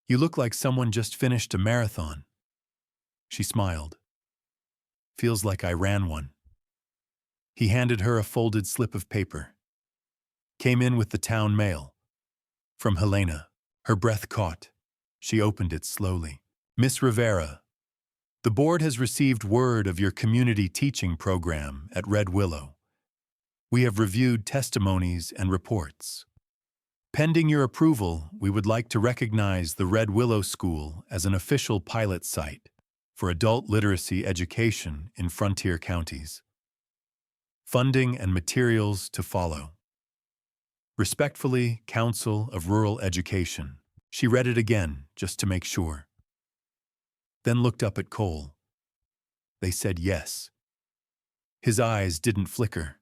[SPEAKER 1] "You look like someone just finished a marathon." She smiled. "Feels like I ran one." He handed her a folded slip of paper. "Came in with the town mail. From Helena." Her breath caught. She opened it slowly. "Miss Rivera, the board has received word of your community teaching program at Red Willow. We have reviewed testimonies and reports. Pending your approval, we would like to recognize the Red Willow School as an official pilot site for adult literacy education in frontier counties. Funding and materials to follow. Respectfully, Council of Rural Education." She read it again, just to make sure. Then looked up at Cole. They said yes. His eyes didn't flicker.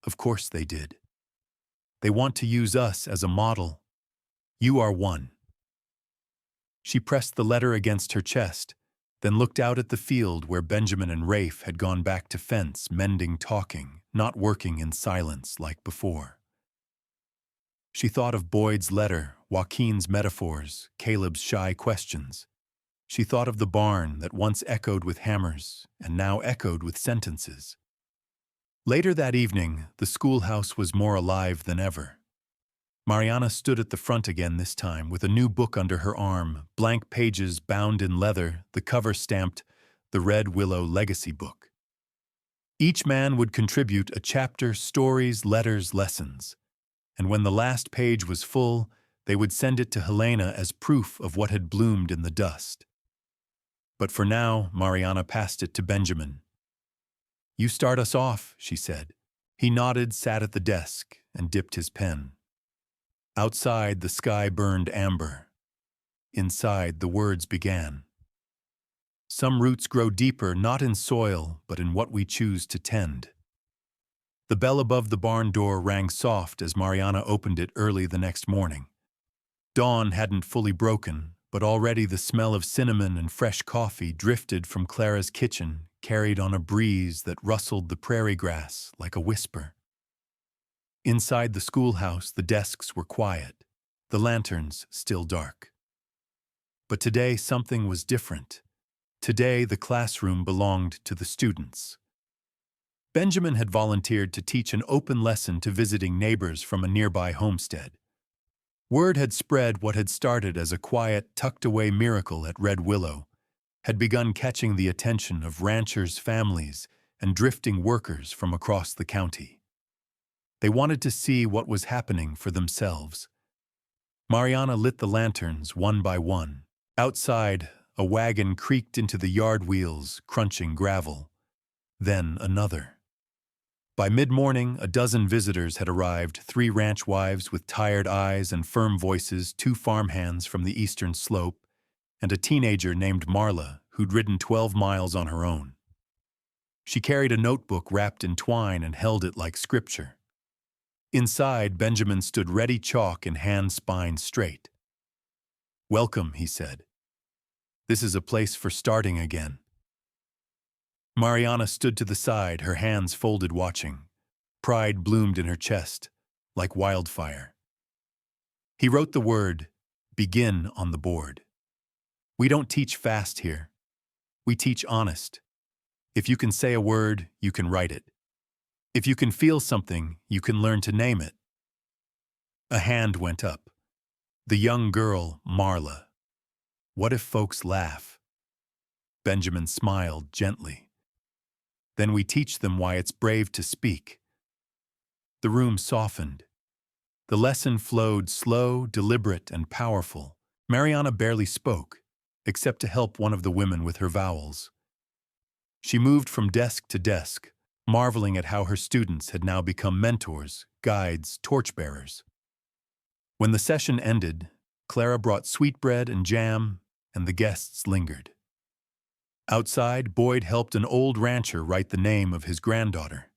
[SPEAKER 1] Of course they did. They want to use us as a model. You are one. She pressed the letter against her chest, then looked out at the field where Benjamin and Rafe had gone back to fence, mending, talking, not working in silence like before. She thought of Boyd's letter, Joaquin's metaphors, Caleb's shy questions. She thought of the barn that once echoed with hammers and now echoed with sentences. Later that evening, the schoolhouse was more alive than ever. Mariana stood at the front again this time, with a new book under her arm, blank pages bound in leather, the cover stamped, "The Red Willow Legacy Book." Each man would contribute a chapter, stories, letters, lessons. And when the last page was full, they would send it to Helena as proof of what had bloomed in the dust. But for now, Mariana passed it to Benjamin. "You start us off," she said. He nodded, sat at the desk, and dipped his pen. Outside, the sky burned amber. Inside, the words began. "Some roots grow deeper, not in soil, but in what we choose to tend." The bell above the barn door rang soft as Mariana opened it early the next morning. Dawn hadn't fully broken, but already the smell of cinnamon and fresh coffee drifted from Clara's kitchen, carried on a breeze that rustled the prairie grass like a whisper. Inside the schoolhouse, the desks were quiet, the lanterns still dark. But today something was different. Today the classroom belonged to the students. Benjamin had volunteered to teach an open lesson to visiting neighbors from a nearby homestead. Word had spread what had started as a quiet, tucked-away miracle at Red Willow had begun catching the attention of ranchers' families and drifting workers from across the county. They wanted to see what was happening for themselves. Mariana lit the lanterns one by one. Outside, a wagon creaked into the yard wheels, crunching gravel. Then another. By mid-morning, a dozen visitors had arrived, 3 ranch wives with tired eyes and firm voices, 2 farmhands from the eastern slope, and a teenager named Marla, who'd ridden 12 miles on her own. She carried a notebook wrapped in twine and held it like scripture. Inside, Benjamin stood ready, chalk in hand, spine straight. "Welcome," he said. "This is a place for starting again." Mariana stood to the side, her hands folded, watching. Pride bloomed in her chest, like wildfire. He wrote the word, "Begin," on the board. "We don't teach fast here. We teach honest. If you can say a word, you can write it. If you can feel something, you can learn to name it." A hand went up. The young girl, Marla. "What if folks laugh?" Benjamin smiled gently. "Then we teach them why it's brave to speak." The room softened. The lesson flowed slow, deliberate, and powerful. Mariana barely spoke, except to help one of the women with her vowels. She moved from desk to desk, marveling at how her students had now become mentors, guides, torchbearers. When the session ended, Clara brought sweetbread and jam, and the guests lingered. Outside, Boyd helped an old rancher write the name of his granddaughter.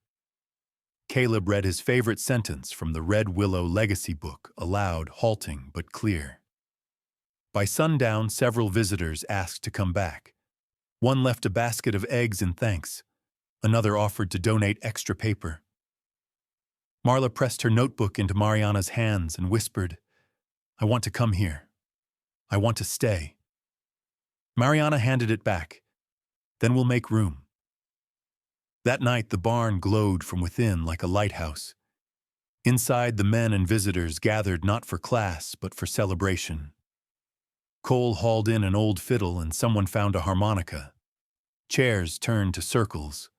[SPEAKER 1] Caleb read his favorite sentence from the Red Willow Legacy book, aloud, halting but clear. By sundown, several visitors asked to come back. One left a basket of eggs in thanks. Another offered to donate extra paper. Marla pressed her notebook into Mariana's hands and whispered, "I want to come here. I want to stay." Mariana handed it back. "Then we'll make room." That night, the barn glowed from within like a lighthouse. Inside, the men and visitors gathered not for class, but for celebration. Cole hauled in an old fiddle and someone found a harmonica. Chairs turned to circles.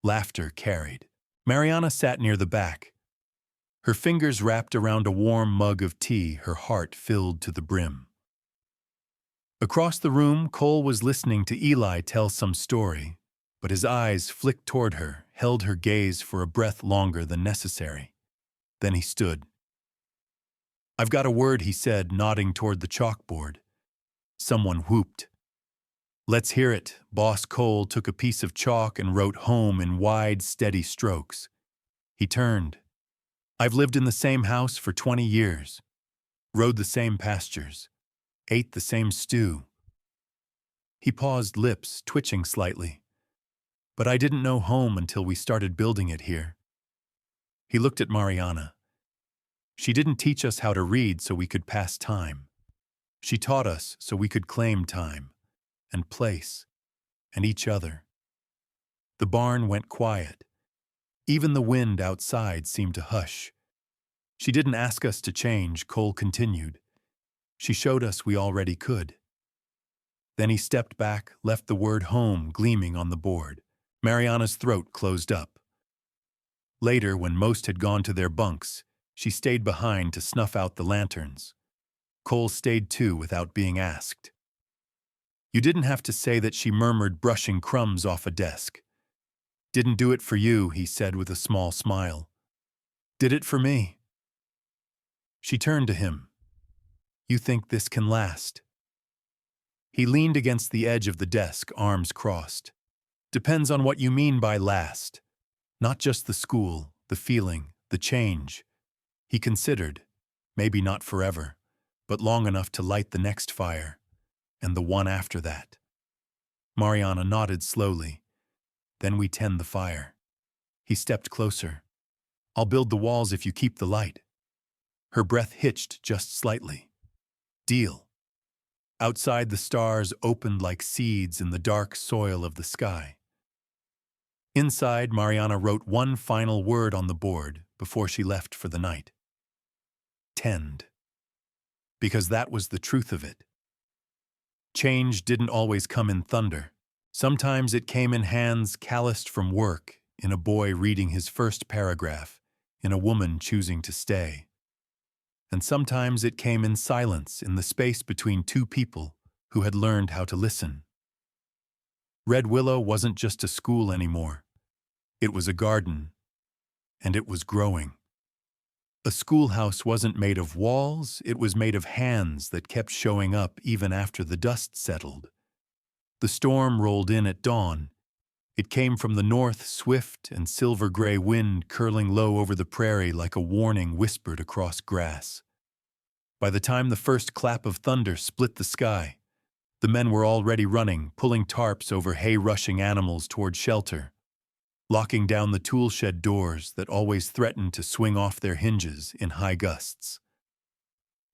[SPEAKER 1] Laughter carried. Mariana sat near the back. Her fingers wrapped around a warm mug of tea, her heart filled to the brim. Across the room, Cole was listening to Eli tell some story, but his eyes flicked toward her, held her gaze for a breath longer than necessary. Then he stood. "I've got a word," he said, nodding toward the chalkboard. Someone whooped. "Let's hear it." Boss Cole took a piece of chalk and wrote home in wide, steady strokes. He turned. "I've lived in the same house for 20 years, rode the same pastures, ate the same stew." He paused, lips twitching slightly. "But I didn't know home until we started building it here." He looked at Mariana. "She didn't teach us how to read so we could pass time. She taught us so we could claim time, and place, and each other." The barn went quiet. Even the wind outside seemed to hush. "She didn't ask us to change," Cole continued. "She showed us we already could." Then he stepped back, left the word home gleaming on the board. Mariana's throat closed up. Later, when most had gone to their bunks, she stayed behind to snuff out the lanterns. Cole stayed too without being asked. You didn't have to say that, she murmured, brushing crumbs off a desk. Didn't do it for you, he said with a small smile. Did it for me. She turned to him. You think this can last? He leaned against the edge of the desk, arms crossed. Depends on what you mean by last. Not just the school, the feeling, the change. He considered, maybe not forever, but long enough to light the next fire, and the one after that. Mariana nodded slowly. Then we tend the fire. He stepped closer. I'll build the walls if you keep the light. Her breath hitched just slightly. Deal. Outside, the stars opened like seeds in the dark soil of the sky. Inside, Mariana wrote one final word on the board before she left for the night. Tend. Because that was the truth of it. Change didn't always come in thunder. Sometimes it came in hands calloused from work, in a boy reading his first paragraph, in a woman choosing to stay. And sometimes it came in silence, in the space between two people who had learned how to listen. Red Willow wasn't just a school anymore. It was a garden, and it was growing. A schoolhouse wasn't made of walls, it was made of hands that kept showing up even after the dust settled. The storm rolled in at dawn. It came from the north, swift and silver-gray wind curling low over the prairie like a warning whispered across grass. By the time the first clap of thunder split the sky, the men were already running, pulling tarps over hay-rushing animals toward shelter, locking down the tool shed doors that always threatened to swing off their hinges in high gusts.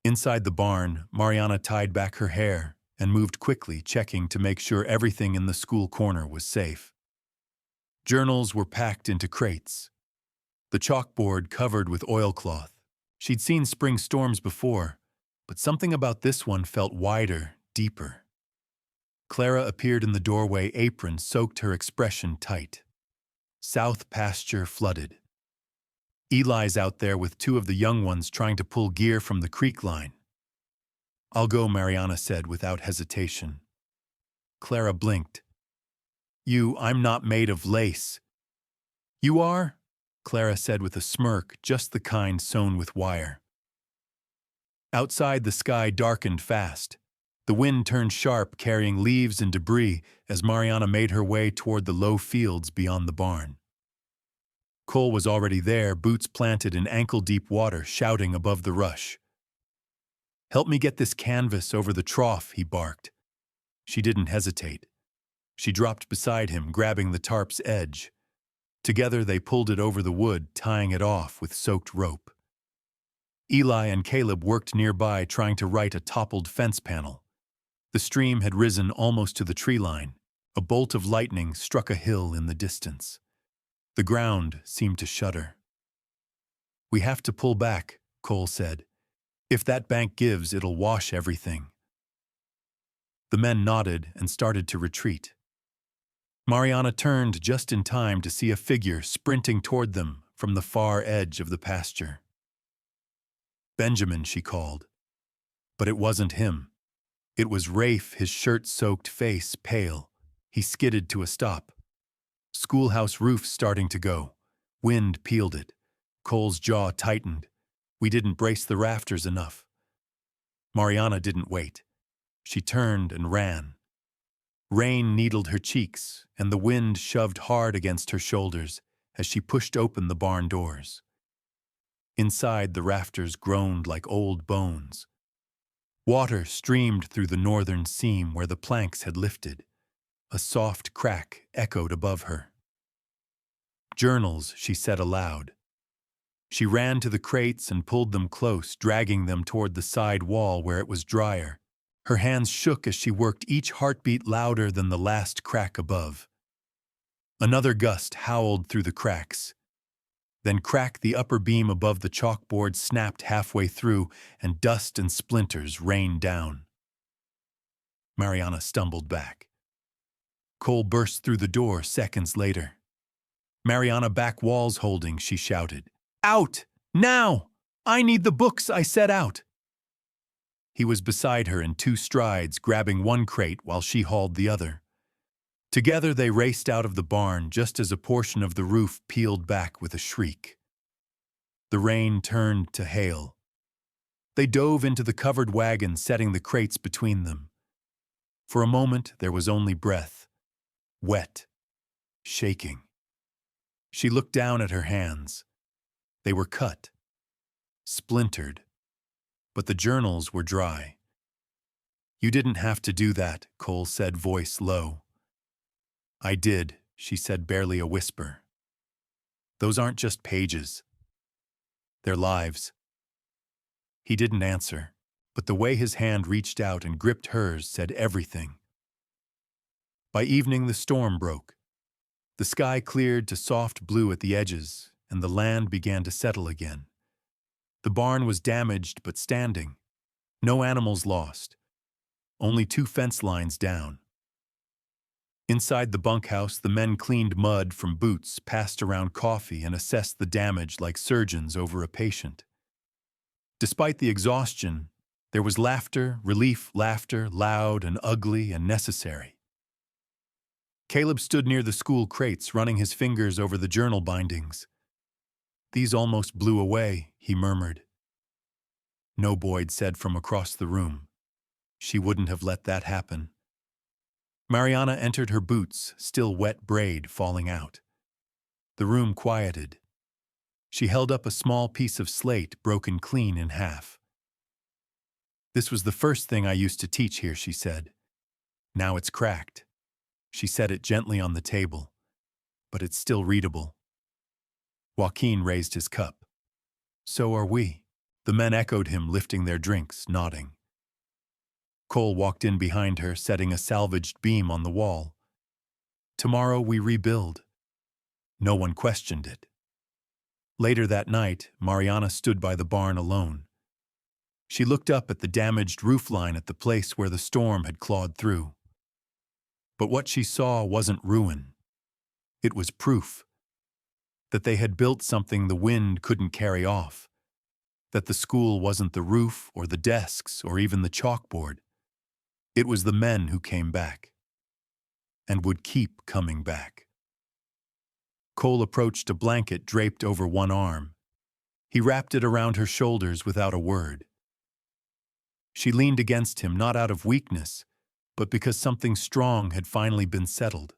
[SPEAKER 1] Inside the barn, Mariana tied back her hair and moved quickly, checking to make sure everything in the school corner was safe. Journals were packed into crates. The chalkboard covered with oilcloth. She'd seen spring storms before, but something about this one felt wider, deeper. Clara appeared in the doorway, apron soaked, her expression tight. South pasture flooded. Eli's out there with two of the young ones trying to pull gear from the creek line. I'll go, Mariana said without hesitation. Clara blinked. I'm not made of lace. You are? Clara said with a smirk, just the kind sewn with wire. Outside, the sky darkened fast. The wind turned sharp, carrying leaves and debris as Mariana made her way toward the low fields beyond the barn. Cole was already there, boots planted in ankle-deep water, shouting above the rush. Help me get this canvas over the trough, he barked. She didn't hesitate. She dropped beside him, grabbing the tarp's edge. Together they pulled it over the wood, tying it off with soaked rope. Eli and Caleb worked nearby, trying to right a toppled fence panel. The stream had risen almost to the tree line. A bolt of lightning struck a hill in the distance. The ground seemed to shudder. We have to pull back, Cole said. If that bank gives, it'll wash everything. The men nodded and started to retreat. Mariana turned just in time to see a figure sprinting toward them from the far edge of the pasture. Benjamin, she called. But it wasn't him. It was Rafe, his shirt-soaked face pale. He skidded to a stop. Schoolhouse roof starting to go. Wind peeled it. Cole's jaw tightened. We didn't brace the rafters enough. Mariana didn't wait. She turned and ran. Rain needled her cheeks, and the wind shoved hard against her shoulders as she pushed open the barn doors. Inside, the rafters groaned like old bones. Water streamed through the northern seam where the planks had lifted. A soft crack echoed above her. Journals, she said aloud. She ran to the crates and pulled them close, dragging them toward the side wall where it was drier. Her hands shook as she worked, each heartbeat louder than the last crack above. Another gust howled through the cracks. Then crack, the upper beam above the chalkboard snapped halfway through, and dust and splinters rained down. Mariana stumbled back. Cole burst through the door seconds later. Mariana, back walls holding, she shouted. Out! Now! I need the books I set out! He was beside her in 2 strides, grabbing one crate while she hauled the other. Together they raced out of the barn just as a portion of the roof peeled back with a shriek. The rain turned to hail. They dove into the covered wagon, setting the crates between them. For a moment there was only breath, wet, shaking. She looked down at her hands. They were cut, splintered, but the journals were dry. "You didn't have to do that," Cole said, voice low. "I did," she said, barely a whisper. "Those aren't just pages. They're lives." He didn't answer, but the way his hand reached out and gripped hers said everything. By evening, the storm broke. The sky cleared to soft blue at the edges, and the land began to settle again. The barn was damaged but standing. No animals lost. Only 2 fence lines down. Inside the bunkhouse, the men cleaned mud from boots, passed around coffee, and assessed the damage like surgeons over a patient. Despite the exhaustion, there was laughter, relief laughter, loud and ugly and necessary. Caleb stood near the school crates, running his fingers over the journal bindings. "These almost blew away," he murmured. "No," Boyd said from across the room. "She wouldn't have let that happen." Mariana entered, her boots, still wet braid falling out. The room quieted. She held up a small piece of slate broken clean in half. "This was the first thing I used to teach here," she said. "Now it's cracked." She set it gently on the table, "but it's still readable." Joaquin raised his cup. "So are we." The men echoed him, lifting their drinks, nodding. Cole walked in behind her, setting a salvaged beam on the wall. "Tomorrow we rebuild." No one questioned it. Later that night, Mariana stood by the barn alone. She looked up at the damaged roofline at the place where the storm had clawed through. But what she saw wasn't ruin. It was proof that they had built something the wind couldn't carry off, that the school wasn't the roof or the desks or even the chalkboard. It was the men who came back, and would keep coming back. Cole approached a blanket draped over one arm. He wrapped it around her shoulders without a word. She leaned against him, not out of weakness, but because something strong had finally been settled.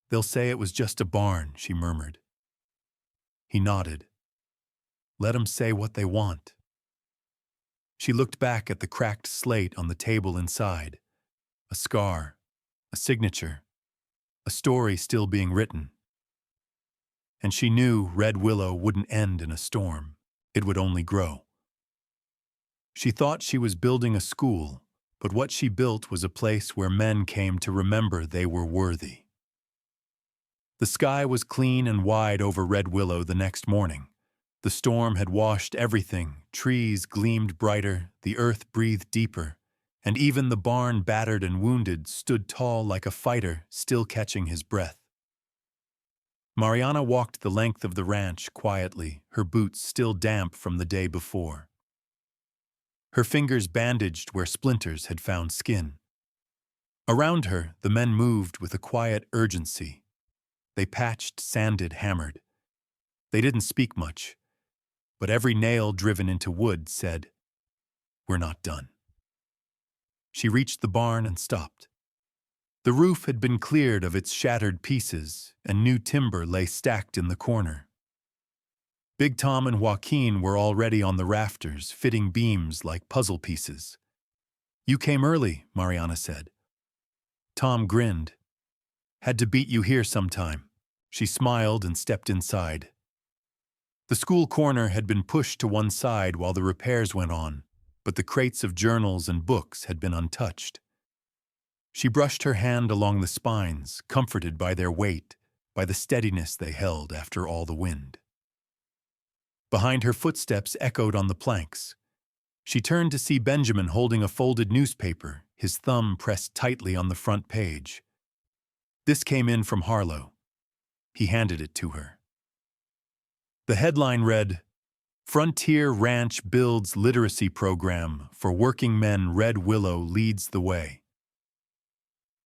[SPEAKER 1] "They'll say it was just a barn," she murmured. He nodded. "Let 'em say what they want." She looked back at the cracked slate on the table inside. A scar, a signature, a story still being written. And she knew Red Willow wouldn't end in a storm. It would only grow. She thought she was building a school, but what she built was a place where men came to remember they were worthy. The sky was clean and wide over Red Willow the next morning. The storm had washed everything. Trees gleamed brighter, the earth breathed deeper, and even the barn, battered and wounded, stood tall like a fighter, still catching his breath. Mariana walked the length of the ranch quietly, her boots still damp from the day before. Her fingers bandaged where splinters had found skin. Around her, the men moved with a quiet urgency. They patched, sanded, hammered. They didn't speak much, but every nail driven into wood said, "We're not done." She reached the barn and stopped. The roof had been cleared of its shattered pieces, and new timber lay stacked in the corner. Big Tom and Joaquin were already on the rafters, fitting beams like puzzle pieces. "You came early," Mariana said. Tom grinned. "Had to beat you here sometime." She smiled and stepped inside. The school corner had been pushed to one side while the repairs went on, but the crates of journals and books had been untouched. She brushed her hand along the spines, comforted by their weight, by the steadiness they held after all the wind. Behind her, footsteps echoed on the planks. She turned to see Benjamin holding a folded newspaper, his thumb pressed tightly on the front page. This came in from Harlow. He handed it to her. The headline read, Frontier Ranch builds literacy program for working men. Red Willow leads the way.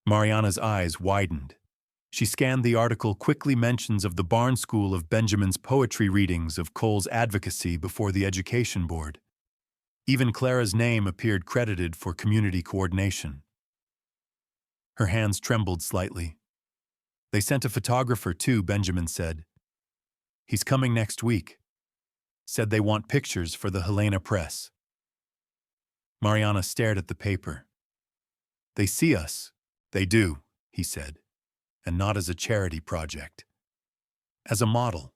[SPEAKER 1] Mariana's eyes widened. She scanned the article. Quickly mentions of the Barn School of Benjamin's poetry readings of Cole's advocacy before the Education Board. Even Clara's name appeared credited for community coordination. Her hands trembled slightly. They sent a photographer too, Benjamin said. He's coming next week. Said they want pictures for the Helena Press. Mariana stared at the paper. They see us. They do, he said, and not as a charity project. As a model.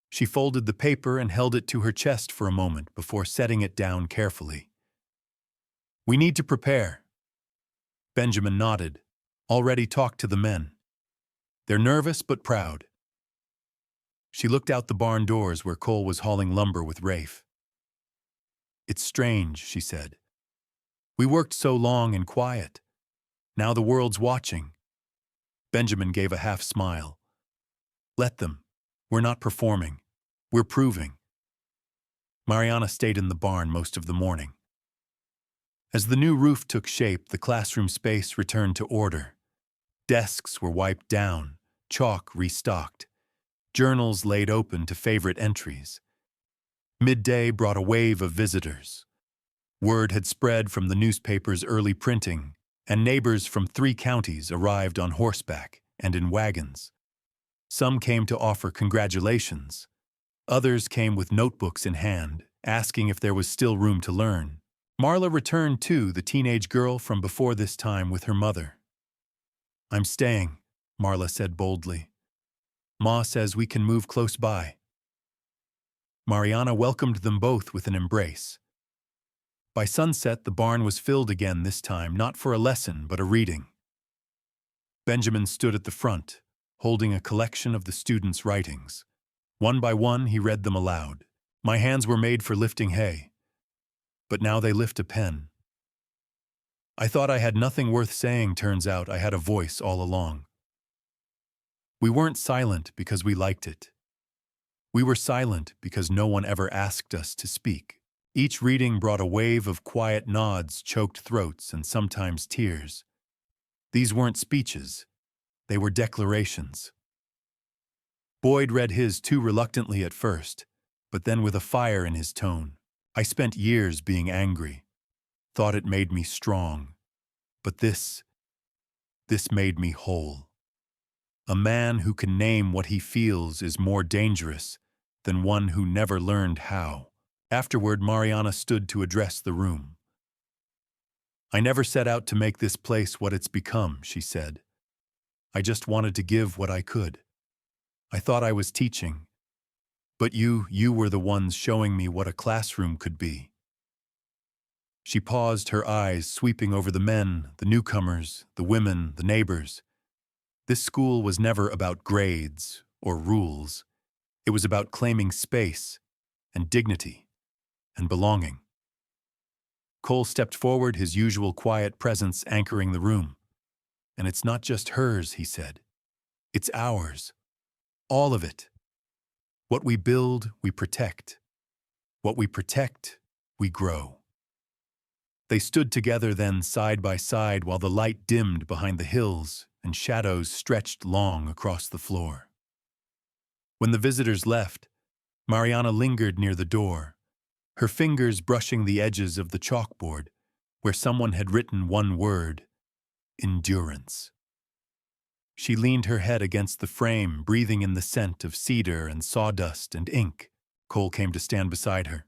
[SPEAKER 1] She folded the paper and held it to her chest for a moment before setting it down carefully. We need to prepare. Benjamin nodded. Already talked to the men. They're nervous but proud. She looked out the barn doors where Cole was hauling lumber with Rafe. It's strange, she said. We worked so long and quiet. Now the world's watching. Benjamin gave a half smile. Let them. We're not performing. We're proving. Mariana stayed in the barn most of the morning. As the new roof took shape, the classroom space returned to order. Desks were wiped down, chalk restocked, journals laid open to favorite entries. Midday brought a wave of visitors. Word had spread from the newspaper's early printing, and neighbors from 3 counties arrived on horseback and in wagons. Some came to offer congratulations. Others came with notebooks in hand, asking if there was still room to learn. Marla returned too, the teenage girl from before this time with her mother. I'm staying, Marla said boldly. Ma says we can move close by. Mariana welcomed them both with an embrace. By sunset, the barn was filled again, this time not for a lesson but a reading. Benjamin stood at the front, holding a collection of the students' writings. One by one, he read them aloud. My hands were made for lifting hay, but now they lift a pen. I thought I had nothing worth saying. Turns out I had a voice all along. We weren't silent because we liked it. We were silent because no one ever asked us to speak. Each reading brought a wave of quiet nods, choked throats, and sometimes tears. These weren't speeches. They were declarations. Boyd read his too reluctantly at first, but then with a fire in his tone. I spent years being angry. Thought it made me strong. But this made me whole. A man who can name what he feels is more dangerous than one who never learned how. Afterward, Mariana stood to address the room. I never set out to make this place what it's become, she said. I just wanted to give what I could. I thought I was teaching. But you were the ones showing me what a classroom could be. She paused, her eyes sweeping over the men, the newcomers, the women, the neighbors. This school was never about grades or rules. It was about claiming space and dignity and belonging. Cole stepped forward, his usual quiet presence anchoring the room. And it's not just hers, he said. It's ours. All of it. What we build, we protect. What we protect, we grow. They stood together then, side by side, while the light dimmed behind the hills and shadows stretched long across the floor. When the visitors left, Mariana lingered near the door, her fingers brushing the edges of the chalkboard where someone had written one word: endurance. She leaned her head against the frame, breathing in the scent of cedar and sawdust and ink. Cole came to stand beside her.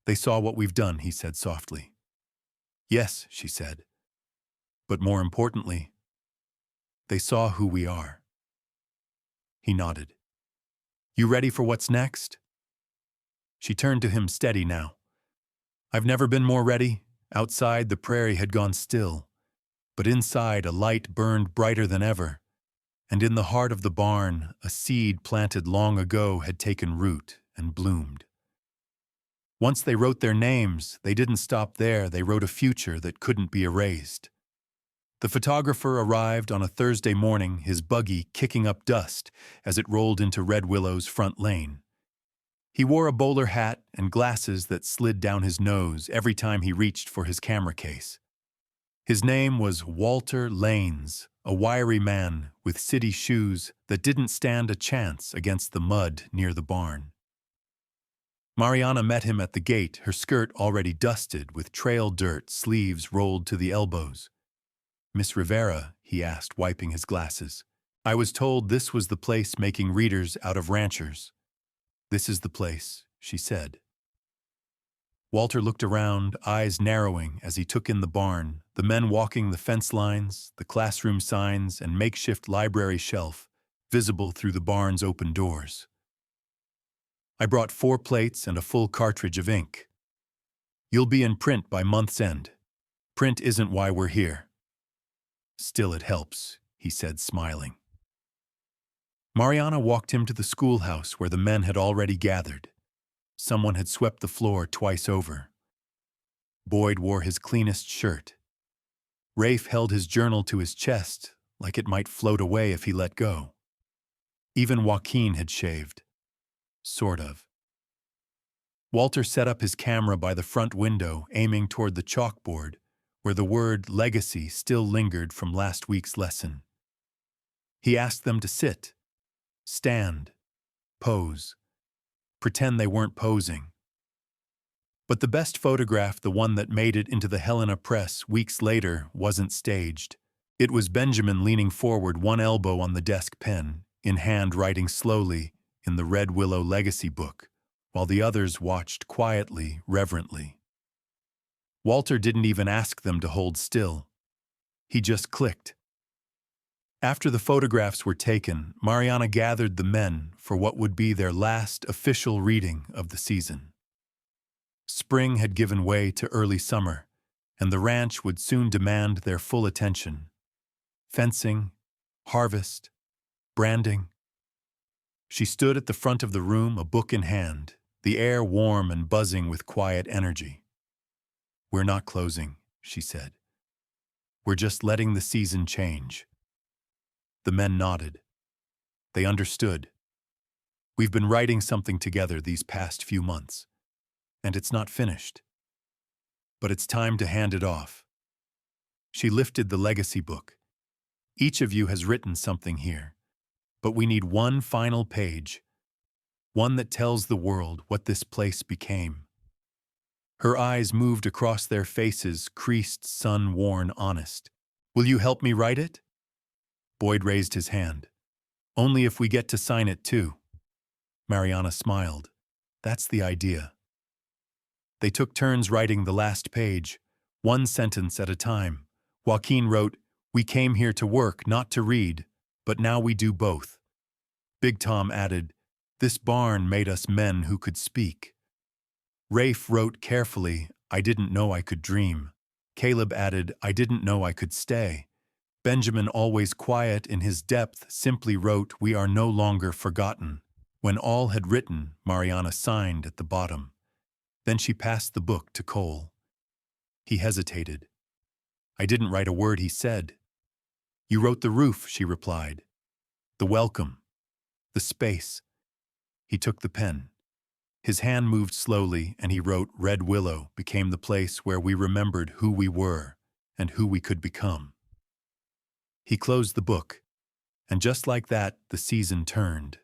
[SPEAKER 1] They saw what we've done, he said softly. Yes, she said. But more importantly, they saw who we are. He nodded. You ready for what's next? She turned to him, steady now. I've never been more ready. Outside, the prairie had gone still, but inside a light burned brighter than ever, and in the heart of the barn, a seed planted long ago had taken root and bloomed. Once they wrote their names, they didn't stop there. They wrote a future that couldn't be erased. The photographer arrived on a Thursday morning, his buggy kicking up dust as it rolled into Red Willow's front lane. He wore a bowler hat and glasses that slid down his nose every time he reached for his camera case. His name was Walter Lanes, a wiry man with city shoes that didn't stand a chance against the mud near the barn. Mariana met him at the gate, her skirt already dusted with trail dirt, sleeves rolled to the elbows. "Miss Rivera," he asked, wiping his glasses. "I was told this was the place making readers out of ranchers." "This is the place," she said. Walter looked around, eyes narrowing as he took in the barn, the men walking the fence lines, the classroom signs, and makeshift library shelf, visible through the barn's open doors. "I brought 4 plates and a full cartridge of ink. You'll be in print by month's end. Print isn't why we're here." "Still it helps," he said, smiling. Mariana walked him to the schoolhouse where the men had already gathered. Someone had swept the floor twice over. Boyd wore his cleanest shirt. Rafe held his journal to his chest, like it might float away if he let go. Even Joaquin had shaved. Sort of. Walter set up his camera by the front window, aiming toward the chalkboard, where the word legacy still lingered from last week's lesson. He asked them to sit, stand, pose, pretend they weren't posing. But the best photograph, the one that made it into the Helena Press weeks later, wasn't staged. It was Benjamin leaning forward, one elbow on the desk, pen in hand, writing slowly in the Red Willow Legacy book, while the others watched quietly, reverently. Walter didn't even ask them to hold still. He just clicked. After the photographs were taken, Mariana gathered the men for what would be their last official reading of the season. Spring had given way to early summer, and the ranch would soon demand their full attention. Fencing, harvest, branding. She stood at the front of the room, a book in hand, the air warm and buzzing with quiet energy. "We're not closing," she said. "We're just letting the season change." The men nodded. They understood. "We've been writing something together these past few months, and it's not finished. But it's time to hand it off." She lifted the legacy book. "Each of you has written something here, but we need one final page, one that tells the world what this place became." Her eyes moved across their faces, creased, sun-worn, honest. "Will you help me write it?" Boyd raised his hand. "Only if we get to sign it too." Mariana smiled. "That's the idea." They took turns writing the last page, one sentence at a time. Joaquin wrote, "We came here to work, not to read, but now we do both." Big Tom added, "This barn made us men who could speak." Rafe wrote carefully, "I didn't know I could dream." Caleb added, "I didn't know I could stay." Benjamin, always quiet in his depth, simply wrote, "We are no longer forgotten." When all had written, Mariana signed at the bottom. Then she passed the book to Cole. He hesitated. "I didn't write a word," he said. "You wrote the roof," she replied. "The welcome. The space." He took the pen. His hand moved slowly, and he wrote, "Red Willow became the place where we remembered who we were and who we could become." He closed the book, and just like that, the season turned.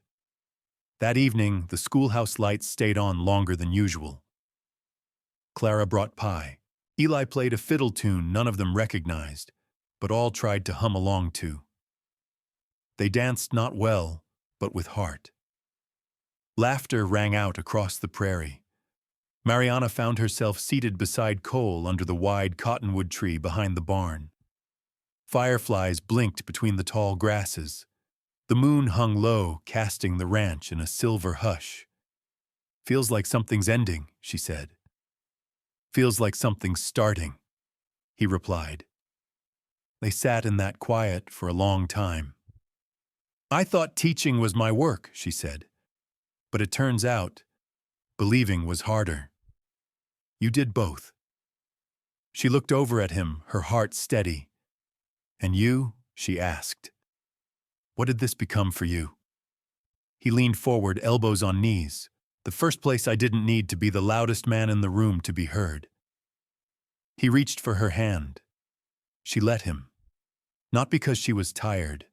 [SPEAKER 1] That evening, the schoolhouse lights stayed on longer than usual. Clara brought pie. Eli played a fiddle tune none of them recognized, but all tried to hum along to. They danced not well, but with heart. Laughter rang out across the prairie. Mariana found herself seated beside Cole under the wide cottonwood tree behind the barn. Fireflies blinked between the tall grasses. The moon hung low, casting the ranch in a silver hush. "Feels like something's ending," she said. "Feels like something's starting," he replied. They sat in that quiet for a long time. "I thought teaching was my work," she said. "But it turns out, believing was harder. You did both." She looked over at him, her heart steady. "And you?" she asked. "What did this become for you?" He leaned forward, elbows on knees. The first place I didn't need to be the loudest man in the room to be heard. He reached for her hand. She let him. Not because she was tired,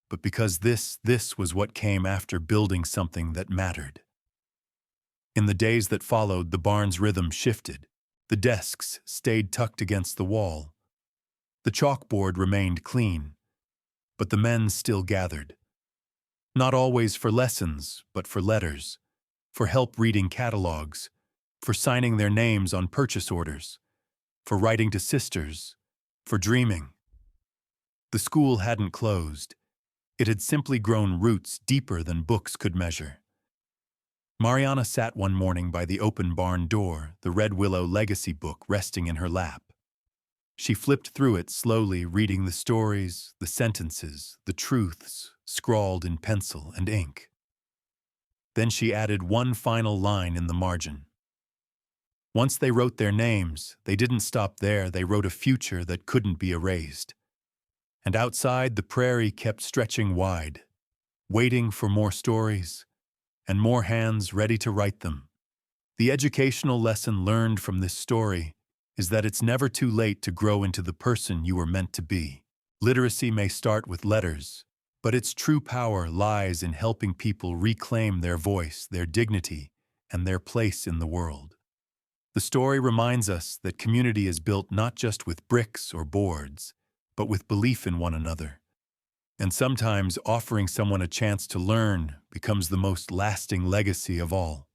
[SPEAKER 1] but because this was what came after building something that mattered. In the days that followed, the barn's rhythm shifted. The desks stayed tucked against the wall. The chalkboard remained clean, but the men still gathered. Not always for lessons, but for letters, for help reading catalogs, for signing their names on purchase orders, for writing to sisters, for dreaming. The school hadn't closed. It had simply grown roots deeper than books could measure. Mariana sat one morning by the open barn door, the Red Willow legacy book resting in her lap. She flipped through it slowly, reading the stories, the sentences, the truths, scrawled in pencil and ink. Then she added one final line in the margin. Once they wrote their names, they didn't stop there. They wrote a future that couldn't be erased. And outside, the prairie kept stretching wide, waiting for more stories and more hands ready to write them. The educational lesson learned from this story is that it's never too late to grow into the person you were meant to be. Literacy may start with letters, but its true power lies in helping people reclaim their voice, their dignity, and their place in the world. The story reminds us that community is built not just with bricks or boards, but with belief in one another. And sometimes offering someone a chance to learn becomes the most lasting legacy of all.